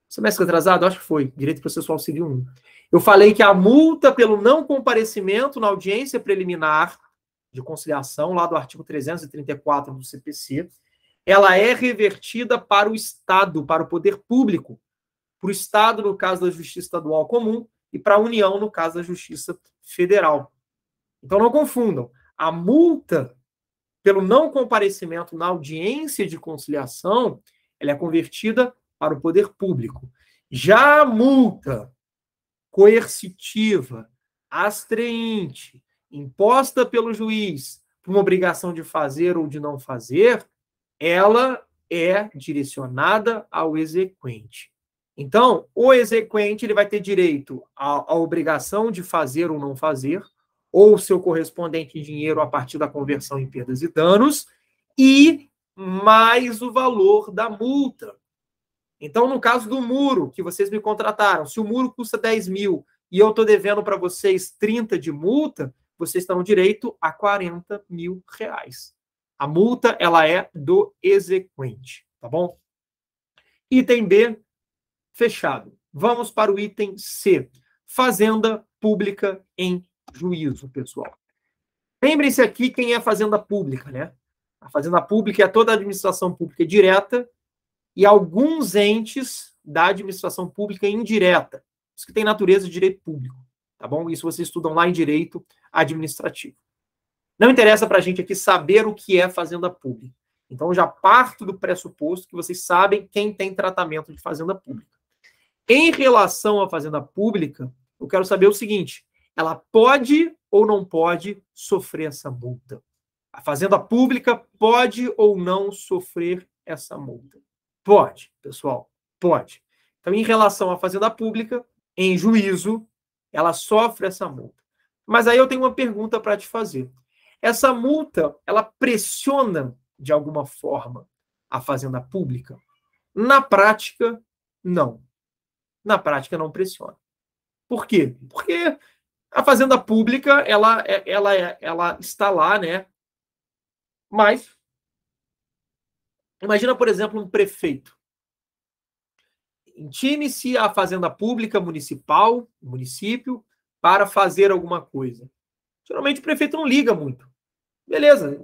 semestre retrasado, acho que foi, Direito Processual Civil 1, eu falei que a multa pelo não comparecimento na audiência preliminar de conciliação, lá do artigo 334 do CPC, ela é revertida para o Estado, para o poder público, para o Estado, no caso da Justiça Estadual Comum, e para a União, no caso da Justiça Federal. Então, não confundam. A multa pelo não comparecimento na audiência de conciliação, ela é convertida para o poder público. Já a multa coercitiva, astreinte, imposta pelo juiz, por uma obrigação de fazer ou de não fazer, ela é direcionada ao exequente. Então, o exequente ele vai ter direito à obrigação de fazer ou não fazer, ou o seu correspondente em dinheiro a partir da conversão em perdas e danos, e mais o valor da multa. Então, no caso do muro, que vocês me contrataram, se o muro custa 10 mil e eu estou devendo para vocês 30 de multa, vocês estão no direito a 40 mil reais. A multa, ela é do exequente, tá bom? Item B, fechado. Vamos para o item C. Fazenda pública em juízo, pessoal. Lembrem-se aqui quem é fazenda pública, né? A fazenda pública é toda a administração pública direta e alguns entes da administração pública indireta, os que têm natureza de direito público, tá bom? Isso vocês estudam lá em direito administrativo. Não interessa para a gente aqui saber o que é fazenda pública. Então, já parto do pressuposto que vocês sabem quem tem tratamento de fazenda pública. Em relação à fazenda pública, eu quero saber o seguinte: ela pode ou não pode sofrer essa multa? A fazenda pública pode ou não sofrer essa multa? Pode, pessoal, pode. Então, em relação à fazenda pública, em juízo, ela sofre essa multa. Mas aí eu tenho uma pergunta para te fazer. Essa multa, ela pressiona, de alguma forma, a fazenda pública? Na prática, não. Na prática, não pressiona. Por quê? Porque a fazenda pública, ela está lá, né? Mas, imagina, por exemplo, um prefeito. Intime-se a fazenda pública municipal, município, para fazer alguma coisa. Geralmente o prefeito não liga muito. Beleza,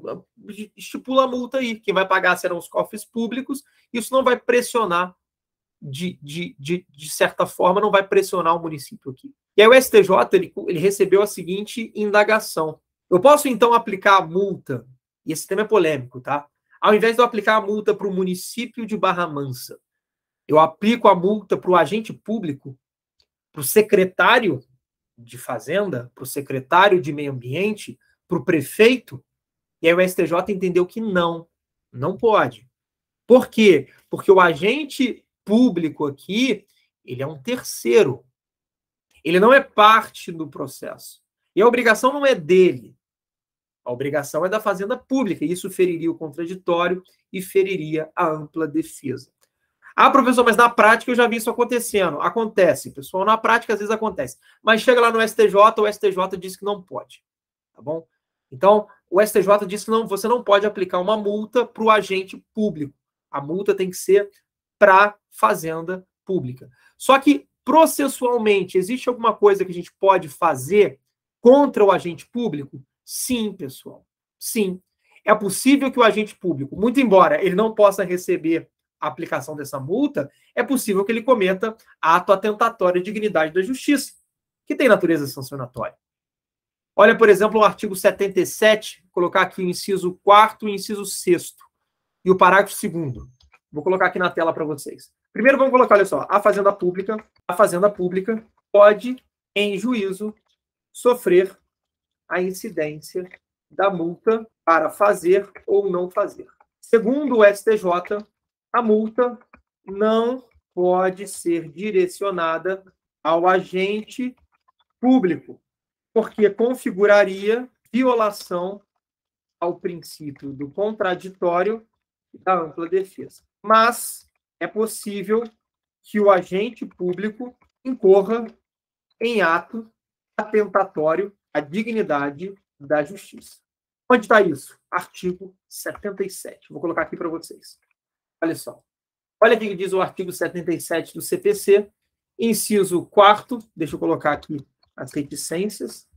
estipula a multa aí. Quem vai pagar serão os cofres públicos. Isso não vai pressionar, de certa forma, não vai pressionar o município aqui. E aí o STJ ele recebeu a seguinte indagação. Eu posso, então, aplicar a multa, e esse tema é polêmico, tá? Ao invés de eu aplicar a multa para o município de Barra Mansa, eu aplico a multa para o agente público, para o secretário de Fazenda, para o secretário de Meio Ambiente, para o prefeito. E aí o STJ entendeu que não pode. Por quê? Porque o agente público aqui, ele é um terceiro. Ele não é parte do processo. E a obrigação não é dele. A obrigação é da Fazenda Pública. E isso feriria o contraditório e feriria a ampla defesa. Ah, professor, mas na prática eu já vi isso acontecendo. Acontece, pessoal. Na prática, às vezes acontece. Mas chega lá no STJ, o STJ diz que não pode. Tá bom? Então, o STJ diz que você não pode aplicar uma multa para o agente público. A multa tem que ser para a Fazenda Pública. Só que, processualmente, existe alguma coisa que a gente pode fazer contra o agente público? Sim, pessoal. Sim. É possível que o agente público, muito embora ele não possa receber a aplicação dessa multa, é possível que ele cometa ato atentatório à dignidade da justiça, que tem natureza sancionatória. Olha, por exemplo, o artigo 77, vou colocar aqui o inciso 4º e o inciso 6º, e o parágrafo 2º. Vou colocar aqui na tela para vocês. Primeiro vamos colocar, olha só, a Fazenda Pública pode, em juízo, sofrer a incidência da multa para fazer ou não fazer. Segundo o STJ, a multa não pode ser direcionada ao agente público, porque configuraria violação ao princípio do contraditório e da ampla defesa. Mas é possível que o agente público incorra em ato atentatório à dignidade da justiça. Onde está isso? Artigo 77. Vou colocar aqui para vocês. Olha só. Olha o que diz o artigo 77 do CPC, inciso 4º, deixa eu colocar aqui as reticências.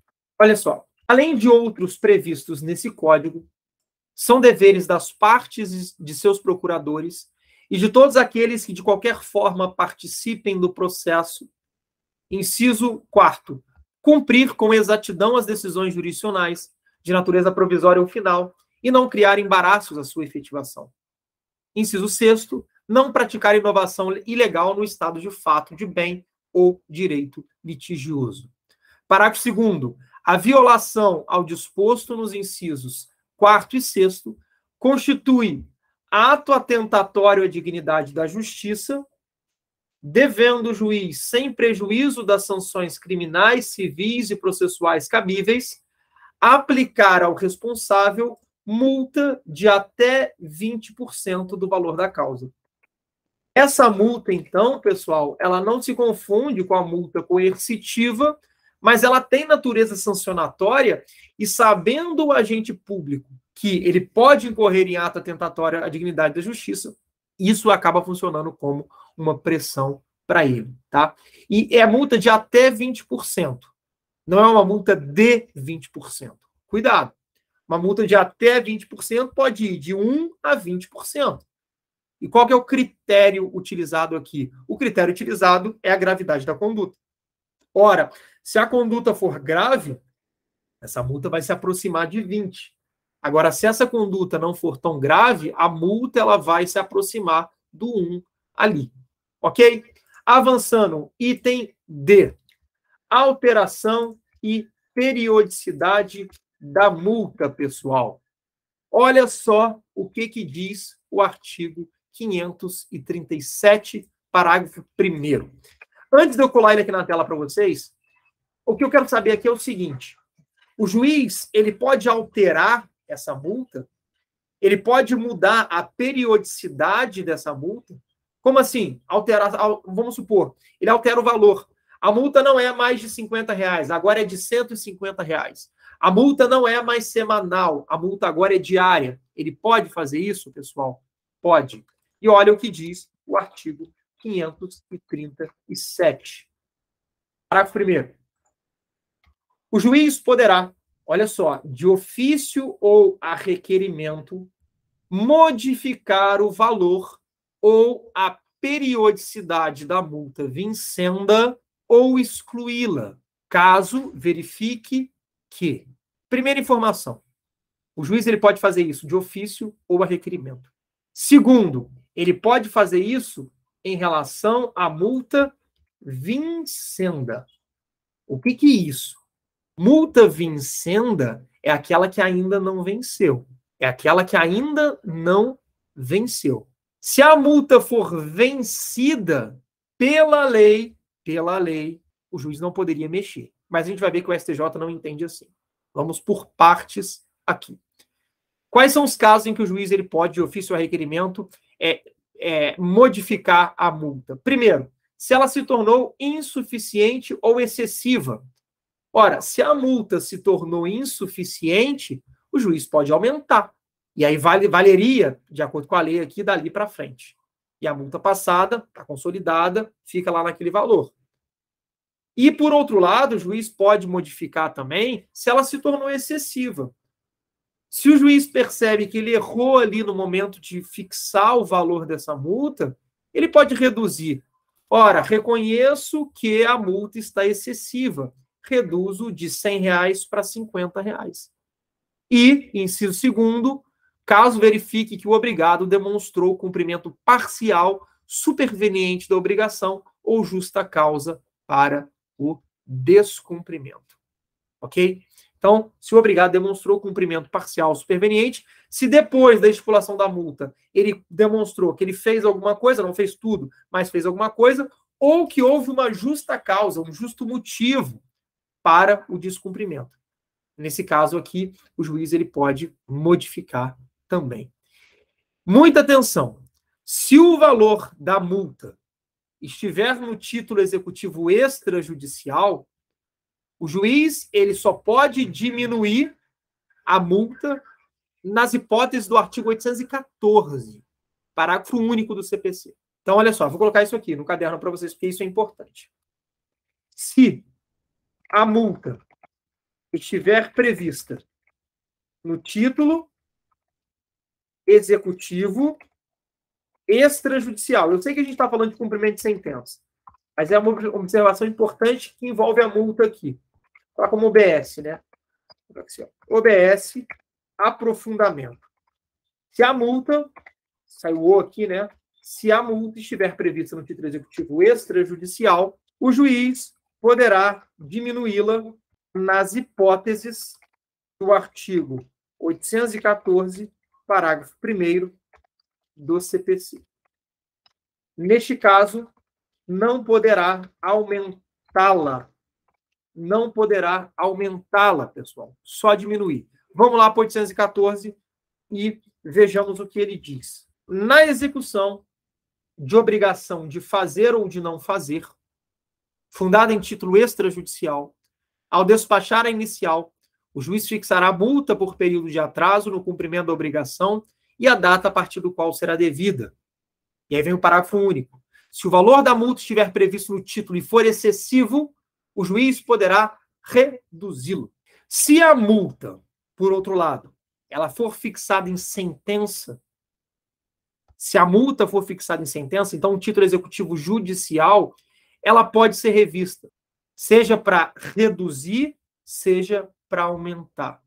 Olha só. Além de outros previstos nesse código, são deveres das partes de seus procuradores e de todos aqueles que de qualquer forma participem do processo. Inciso 4º. Cumprir com exatidão as decisões jurisdicionais de natureza provisória ou final e não criar embaraços à sua efetivação. Inciso 6º. Não praticar inovação ilegal no estado de fato de bem ou direito litigioso. Parágrafo 2º. A violação ao disposto nos incisos 4º e 6º constitui ato atentatório à dignidade da justiça, devendo o juiz, sem prejuízo das sanções criminais, civis e processuais cabíveis, aplicar ao responsável multa de até 20% do valor da causa. Essa multa, então, pessoal, ela não se confunde com a multa coercitiva, mas ela tem natureza sancionatória e, sabendo o agente público que ele pode incorrer em ato tentatório à dignidade da justiça, isso acaba funcionando como uma pressão para ele, tá? E é multa de até 20%. Não é uma multa de 20%. Cuidado. Uma multa de até 20% pode ir de 1 a 20%. E qual que é o critério utilizado aqui? O critério utilizado é a gravidade da conduta. Ora, se a conduta for grave, essa multa vai se aproximar de 20. Agora, se essa conduta não for tão grave, a multa ela vai se aproximar do 1 ali. Ok? Avançando, item D. Alteração e periodicidade da multa, pessoal. Olha só o que diz o artigo 537, parágrafo 1º. Antes de eu colar ele aqui na tela para vocês, o que eu quero saber aqui é o seguinte. O juiz, ele pode alterar essa multa? Ele pode mudar a periodicidade dessa multa? Como assim? Alterar, vamos supor, ele altera o valor. A multa não é mais de R$50, agora é de R$150. A multa não é mais semanal, a multa agora é diária. Ele pode fazer isso, pessoal? Pode. E olha o que diz o artigo 537. Parágrafo 1º. O juiz poderá, olha só, de ofício ou a requerimento, modificar o valor ou a periodicidade da multa vincenda ou excluí-la, caso verifique que... Primeira informação, o juiz ele pode fazer isso de ofício ou a requerimento. Segundo, ele pode fazer isso em relação à multa vincenda. O que é isso? Multa vincenda é aquela que ainda não venceu. É aquela que ainda não venceu. Se a multa for vencida pela lei, o juiz não poderia mexer. Mas a gente vai ver que o STJ não entende assim. Vamos por partes aqui. Quais são os casos em que o juiz ele pode, de ofício ou requerimento, modificar a multa? Primeiro, se ela se tornou insuficiente ou excessiva. Ora, se a multa se tornou insuficiente, o juiz pode aumentar. E aí valeria, de acordo com a lei aqui, dali para frente. E a multa passada, está consolidada, fica lá naquele valor. E, por outro lado, o juiz pode modificar também se ela se tornou excessiva. Se o juiz percebe que ele errou ali no momento de fixar o valor dessa multa, ele pode reduzir. Ora, reconheço que a multa está excessiva. Reduzo de R$100 para R$50. E, inciso segundo, caso verifique que o obrigado demonstrou cumprimento parcial, superveniente da obrigação ou justa causa para o descumprimento. Ok? Então, se o obrigado demonstrou cumprimento parcial, superveniente, se depois da estipulação da multa ele demonstrou que ele fez alguma coisa, não fez tudo, mas fez alguma coisa, ou que houve uma justa causa, um justo motivo para o descumprimento. Nesse caso aqui, o juiz ele pode modificar também. Muita atenção. Se o valor da multa estiver no título executivo extrajudicial, o juiz ele só pode diminuir a multa nas hipóteses do artigo 814, parágrafo único do CPC. Então, olha só, vou colocar isso aqui no caderno para vocês, porque isso é importante. Se a multa estiver prevista no título executivo extrajudicial. Eu sei que a gente está falando de cumprimento de sentença, mas é uma observação importante que envolve a multa aqui. Coloca como OBS, né? OBS, aprofundamento. Se a multa, saiu o aqui, né? Se a multa estiver prevista no título executivo extrajudicial, o juiz poderá diminuí-la nas hipóteses do artigo 814, parágrafo 1º do CPC. Neste caso, não poderá aumentá-la. Não poderá aumentá-la, pessoal. Só diminuir. Vamos lá para 814 e vejamos o que ele diz. Na execução de obrigação de fazer ou de não fazer, fundada em título extrajudicial, ao despachar a inicial, O juiz fixará a multa por período de atraso no cumprimento da obrigação e a data a partir do qual será devida. E aí vem o parágrafo único. Se o valor da multa estiver previsto no título e for excessivo, o juiz poderá reduzi-lo. Se a multa, por outro lado, ela for fixada em sentença, se a multa for fixada em sentença, então o título executivo judicial, ela pode ser revista, seja para reduzir, seja para aumentar.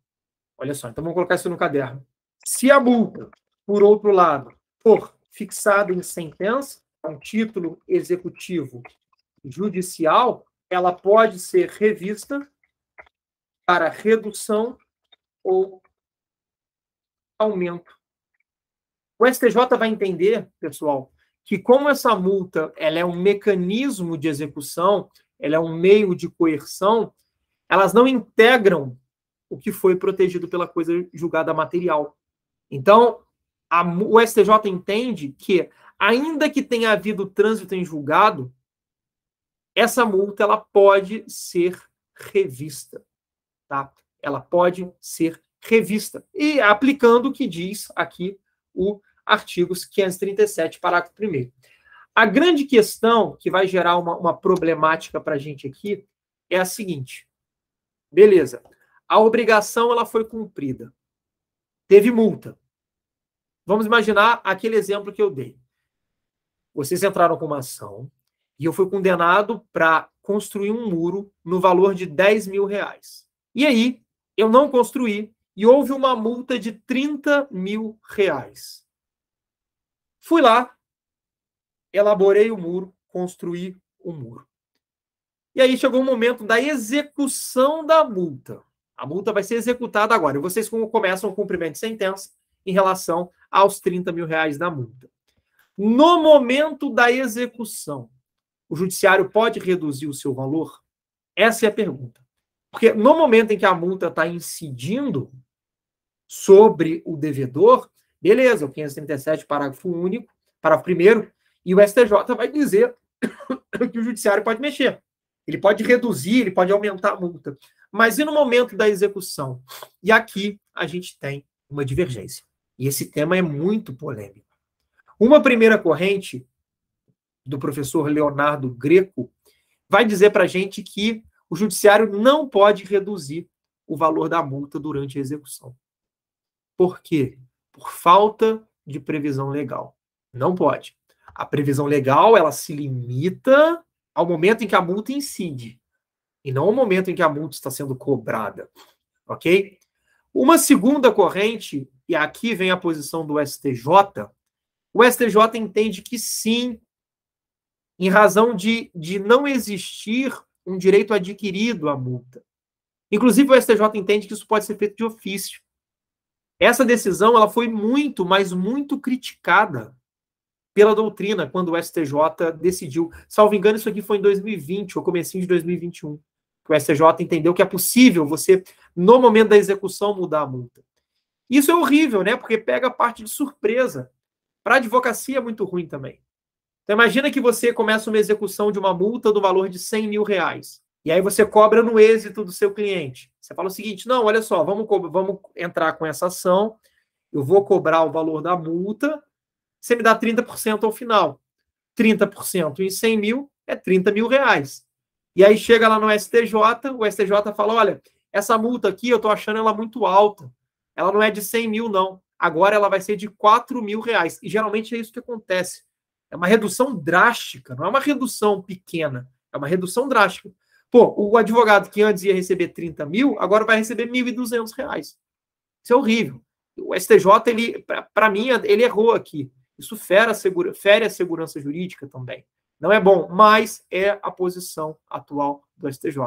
Olha só, então vamos colocar isso no caderno. Se a multa, por outro lado, for fixada em sentença, um título executivo judicial, ela pode ser revista para redução ou aumento. O STJ vai entender, pessoal, que como essa multa ela é um mecanismo de execução, ela é um meio de coerção, elas não integram o que foi protegido pela coisa julgada material. Então, o STJ entende que, ainda que tenha havido trânsito em julgado, essa multa ela pode ser revista. Tá? Ela pode ser revista. E aplicando o que diz aqui o artigo 537, parágrafo 1º. A grande questão que vai gerar uma problemática para a gente aqui é a seguinte. Beleza. A obrigação ela foi cumprida. Teve multa. Vamos imaginar aquele exemplo que eu dei. Vocês entraram com uma ação e eu fui condenado para construir um muro no valor de R$10.000. E aí, eu não construí e houve uma multa de R$30.000. Fui lá, elaborei o muro, construí o muro. E aí chegou o momento da execução da multa. A multa vai ser executada agora. E vocês começam o cumprimento de sentença em relação aos R$30.000 da multa. No momento da execução, o judiciário pode reduzir o seu valor? Essa é a pergunta. Porque no momento em que a multa está incidindo sobre o devedor, beleza, o 537, parágrafo único, parágrafo 1º, e o STJ vai dizer que o judiciário pode mexer. Ele pode reduzir, ele pode aumentar a multa. Mas e no momento da execução? E aqui a gente tem uma divergência. E esse tema é muito polêmico. Uma primeira corrente do professor Leonardo Greco vai dizer para a gente que o judiciário não pode reduzir o valor da multa durante a execução. Por quê? Por falta de previsão legal. Não pode. A previsão legal, ela se limita ao momento em que a multa incide, e não ao momento em que a multa está sendo cobrada. Ok? Uma segunda corrente, e aqui vem a posição do STJ, o STJ entende que sim, em razão de não existir um direito adquirido à multa. Inclusive, o STJ entende que isso pode ser feito de ofício. Essa decisão ela foi muito, mas muito criticada pela doutrina, quando o STJ decidiu. Salvo engano, isso aqui foi em 2020, ou comecinho de 2021, que o STJ entendeu que é possível você, no momento da execução, mudar a multa. Isso é horrível, né? Porque pega a parte de surpresa. Para a advocacia é muito ruim também. Então, imagina que você começa uma execução de uma multa do valor de R$100.000. E aí você cobra no êxito do seu cliente. Você fala o seguinte, não, olha só, vamos entrar com essa ação, eu vou cobrar o valor da multa, você me dá 30% ao final. 30% em 100 mil é R$30.000. E aí chega lá no STJ, o STJ fala, olha, essa multa aqui eu estou achando ela muito alta. Ela não é de 100 mil, não. Agora ela vai ser de R$4.000. E geralmente é isso que acontece. É uma redução drástica, não é uma redução pequena, é uma redução drástica. Pô, o advogado que antes ia receber 30 mil, agora vai receber R$1.200. Isso é horrível. O STJ, para mim, ele errou aqui. Isso fere a segurança jurídica também. Não é bom, mas é a posição atual do STJ.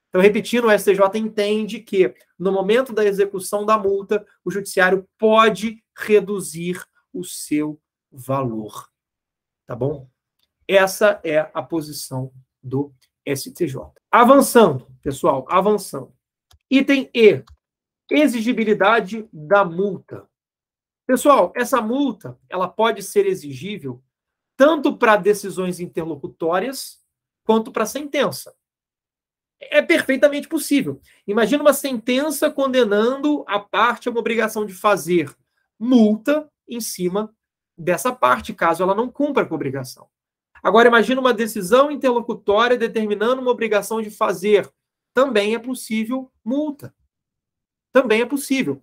Então, repetindo, o STJ entende que, no momento da execução da multa, o judiciário pode reduzir o seu valor. Tá bom? Essa é a posição do STJ. Avançando, pessoal, avançando. Item E, exigibilidade da multa. Pessoal, essa multa, ela pode ser exigível tanto para decisões interlocutórias quanto para sentença. É perfeitamente possível. Imagina uma sentença condenando a parte a uma obrigação de fazer multa em cima dessa parte, caso ela não cumpra com a obrigação. Agora, imagina uma decisão interlocutória determinando uma obrigação de fazer. Também é possível multa. Também é possível.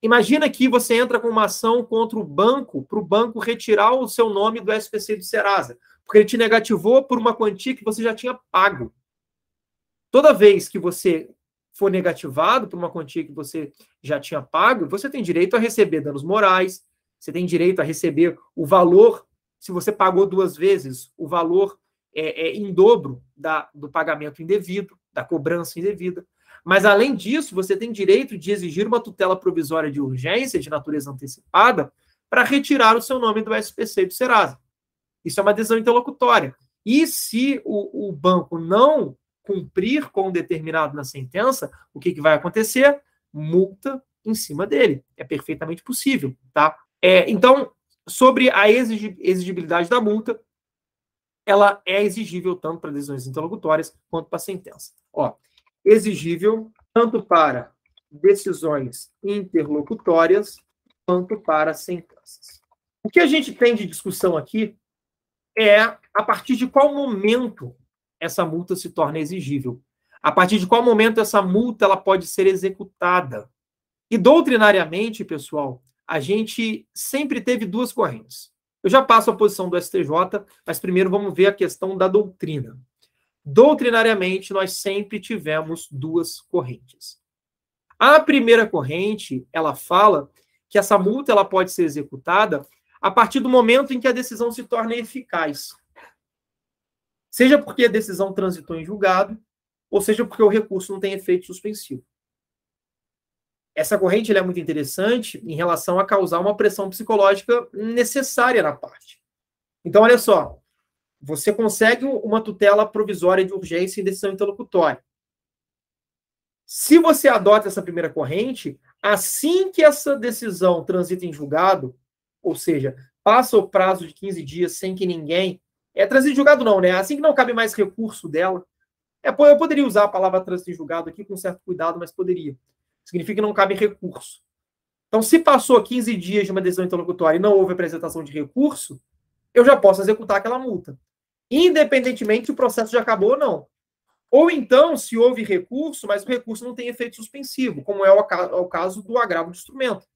Imagina que você entra com uma ação contra o banco, para o banco retirar o seu nome do SPC do Serasa, porque ele te negativou por uma quantia que você já tinha pago. Toda vez que você for negativado por uma quantia que você já tinha pago, você tem direito a receber danos morais, você tem direito a receber o valor, se você pagou 2 vezes, o valor em dobro do pagamento indevido, da cobrança indevida. Mas, além disso, você tem direito de exigir uma tutela provisória de urgência de natureza antecipada para retirar o seu nome do SPC do Serasa. Isso é uma decisão interlocutória. E se o banco não cumprir com o determinado na sentença, o que vai acontecer? Multa em cima dele. É perfeitamente possível, tá? Então, sobre a exigibilidade da multa, ela é exigível tanto para decisões interlocutórias quanto para sentença. Exigível tanto para decisões interlocutórias quanto para sentenças. O que a gente tem de discussão aqui é a partir de qual momento essa multa se torna exigível. A partir de qual momento essa multa ela pode ser executada. E doutrinariamente, pessoal, a gente sempre teve 2 correntes. Eu já passo a posição do STJ, mas primeiro vamos ver a questão da doutrina. Doutrinariamente, nós sempre tivemos 2 correntes. A primeira corrente, ela fala que essa multa ela pode ser executada a partir do momento em que a decisão se torna eficaz. Seja porque a decisão transitou em julgado, ou seja porque o recurso não tem efeito suspensivo. Essa corrente é muito interessante em relação a causar uma pressão psicológica necessária na parte. Então, olha só, você consegue uma tutela provisória de urgência em decisão interlocutória. Se você adota essa primeira corrente, assim que essa decisão transita em julgado, ou seja, passa o prazo de 15 dias sem que ninguém... transita em julgado não, né? Assim que não cabe mais recurso dela. Eu poderia usar a palavra transita em julgado aqui com certo cuidado, mas poderia. Significa que não cabe recurso. Então, se passou 15 dias de uma decisão interlocutória e não houve apresentação de recurso, eu já posso executar aquela multa. Independentemente se o processo já acabou ou não. Ou então, se houve recurso, mas o recurso não tem efeito suspensivo, como é o caso do agravo de instrumento,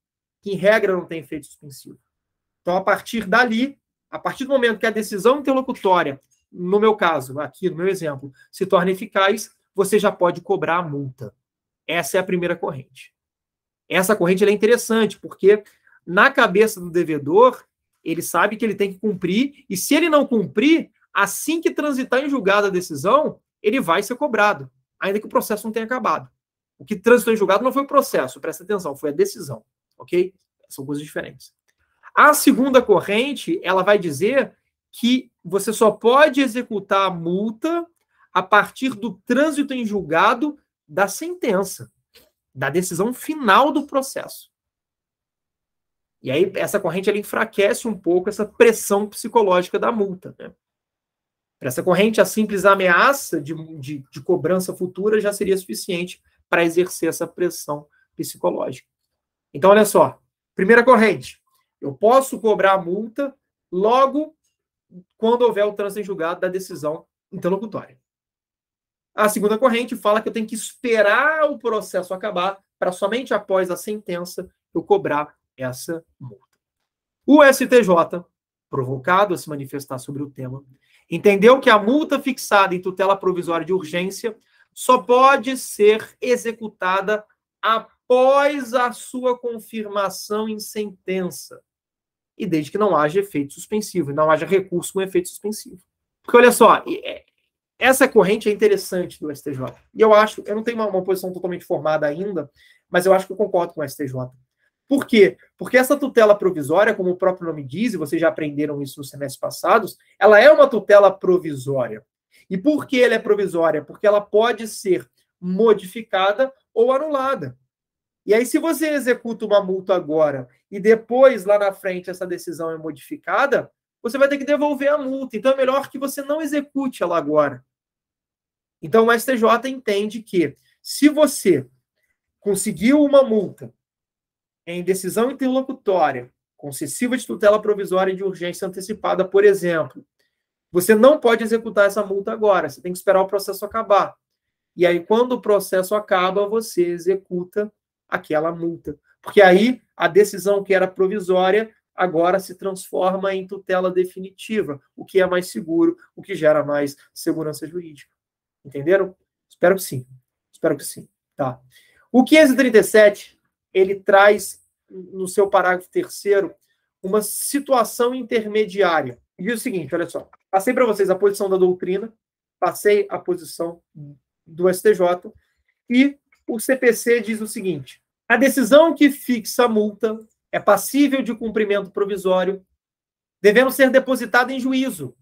que em regra não tem efeito suspensivo. Então, a partir dali, a partir do momento que a decisão interlocutória, no meu caso, aqui no meu exemplo, se torna eficaz, você já pode cobrar a multa. Essa é a primeira corrente. Essa corrente é interessante, porque na cabeça do devedor, ele sabe que ele tem que cumprir, e se ele não cumprir, assim que transitar em julgado a decisão, ele vai ser cobrado, ainda que o processo não tenha acabado. O que transitou em julgado não foi o processo, presta atenção, foi a decisão, ok? São coisas diferentes. A segunda corrente, ela vai dizer que você só pode executar a multa a partir do trânsito em julgado da sentença, da decisão final do processo. E aí, essa corrente ela enfraquece um pouco essa pressão psicológica da multa, né? Para essa corrente, a simples ameaça de cobrança futura já seria suficiente para exercer essa pressão psicológica. Então, olha só. Primeira corrente. Eu posso cobrar a multa logo quando houver o trânsito em julgado da decisão interlocutória. A segunda corrente fala que eu tenho que esperar o processo acabar para somente após a sentença eu cobrar essa multa. O STJ, provocado a se manifestar sobre o tema, entendeu que a multa fixada em tutela provisória de urgência só pode ser executada após a sua confirmação em sentença. E desde que não haja efeito suspensivo, não haja recurso com efeito suspensivo. Porque, olha só, essa corrente é interessante do STJ. E eu não tenho uma posição totalmente formada ainda, mas eu acho que eu concordo com o STJ. Por quê? Porque essa tutela provisória, como o próprio nome diz, e vocês já aprenderam isso nos semestres passados, ela é uma tutela provisória. E por que ela é provisória? Porque ela pode ser modificada ou anulada. E aí, se você executa uma multa agora e depois, lá na frente, essa decisão é modificada, você vai ter que devolver a multa. Então, é melhor que você não execute ela agora. Então, o STJ entende que, se você conseguiu uma multa em decisão interlocutória, concessiva de tutela provisória e de urgência antecipada, por exemplo, você não pode executar essa multa agora, você tem que esperar o processo acabar. E aí, quando o processo acaba, você executa aquela multa. Porque aí, a decisão que era provisória agora se transforma em tutela definitiva, o que é mais seguro, o que gera mais segurança jurídica. Entenderam? Espero que sim. Espero que sim. Tá. O 537, ele traz, no seu parágrafo 3º, uma situação intermediária. E diz o seguinte, olha só. Passei para vocês a posição da doutrina, passei a posição do STJ, e o CPC diz o seguinte: a decisão que fixa a multa é passível de cumprimento provisório, devendo ser depositada em juízo,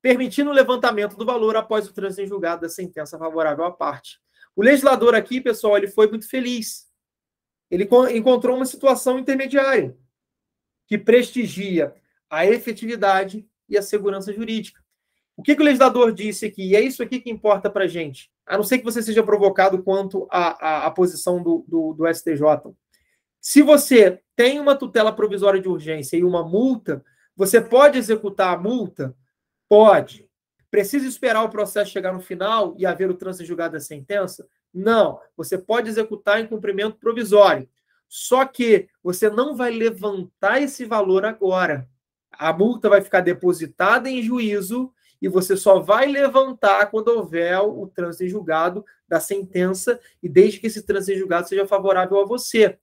permitindo o levantamento do valor após o trânsito em julgado da sentença favorável à parte. O legislador aqui, pessoal, ele foi muito feliz. Ele encontrou uma situação intermediária que prestigia a efetividade e a segurança jurídica. O que o legislador disse aqui? E é isso aqui que importa para a gente. A não ser que você seja provocado quanto à posição do STJ. Se você tem uma tutela provisória de urgência e uma multa, você pode executar a multa? Pode. Precisa esperar o processo chegar no final e haver o trânsito julgado da sentença? Não. Você pode executar em cumprimento provisório. Só que você não vai levantar esse valor agora. A multa vai ficar depositada em juízo e você só vai levantar quando houver o trânsito em julgado da sentença e desde que esse trânsito em julgado seja favorável a você.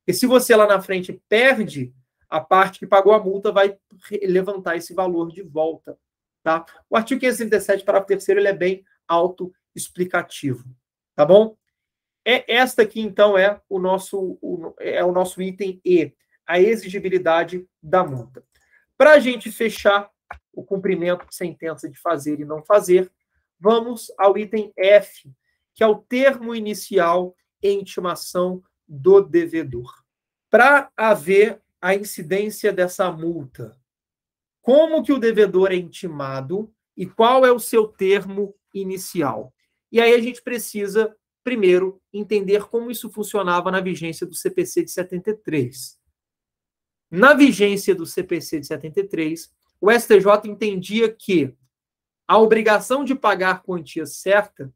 E se você lá na frente perde, a parte que pagou a multa vai levantar esse valor de volta. Tá? O artigo 537, parágrafo 3º, ele é bem autoexplicativo. Tá bom? Esta aqui, então, é o nosso item E, a exigibilidade da multa. Para a gente fechar o cumprimento de sentença de fazer e não fazer, vamos ao item F, que é o termo inicial e intimação do devedor. Para haver a incidência dessa multa, como que o devedor é intimado e qual é o seu termo inicial? E aí a gente precisa, primeiro, entender como isso funcionava na vigência do CPC de 73. Na vigência do CPC de 73, o STJ entendia que a obrigação de pagar a quantia certa,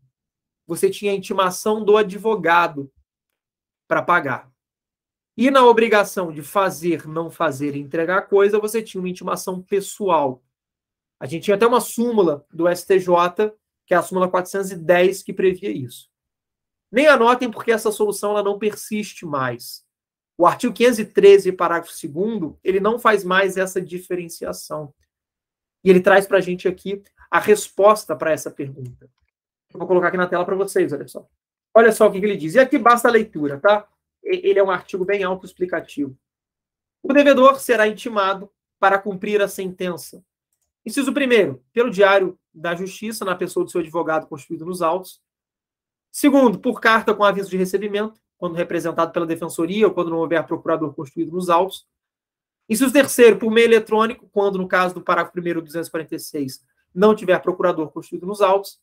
você tinha a intimação do advogado para pagar. E na obrigação de fazer, não fazer e entregar a coisa, você tinha uma intimação pessoal. A gente tinha até uma súmula do STJ, que é a súmula 410, que previa isso. Nem anotem, porque essa solução ela não persiste mais. O artigo 513, parágrafo 2º, ele não faz mais essa diferenciação. E ele traz para a gente aqui a resposta para essa pergunta. Eu vou colocar aqui na tela para vocês, olha só. Olha só o que ele diz. E aqui basta a leitura, tá? Ele é um artigo bem autoexplicativo. O devedor será intimado para cumprir a sentença. Inciso 1º, pelo diário da Justiça, na pessoa do seu advogado constituído nos autos. 2º, por carta com aviso de recebimento, quando representado pela defensoria ou quando não houver procurador constituído nos autos. Inciso 3º, por meio eletrônico, quando, no caso do parágrafo 1º, 246, não tiver procurador constituído nos autos.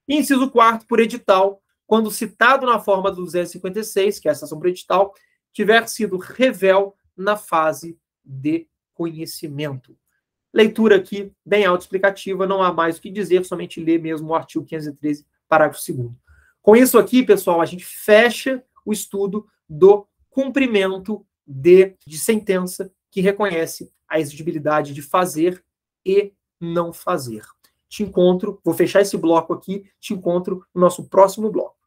E inciso 4º, por edital, quando citado na forma do 256, que é a citação por edital, tiver sido revel na fase de conhecimento. Leitura aqui bem autoexplicativa, não há mais o que dizer, somente ler mesmo o artigo 513, parágrafo 2º. Com isso aqui, pessoal, a gente fecha o estudo do cumprimento de sentença que reconhece a exigibilidade de fazer e não fazer. Te encontro, vou fechar esse bloco aqui, te encontro no nosso próximo bloco.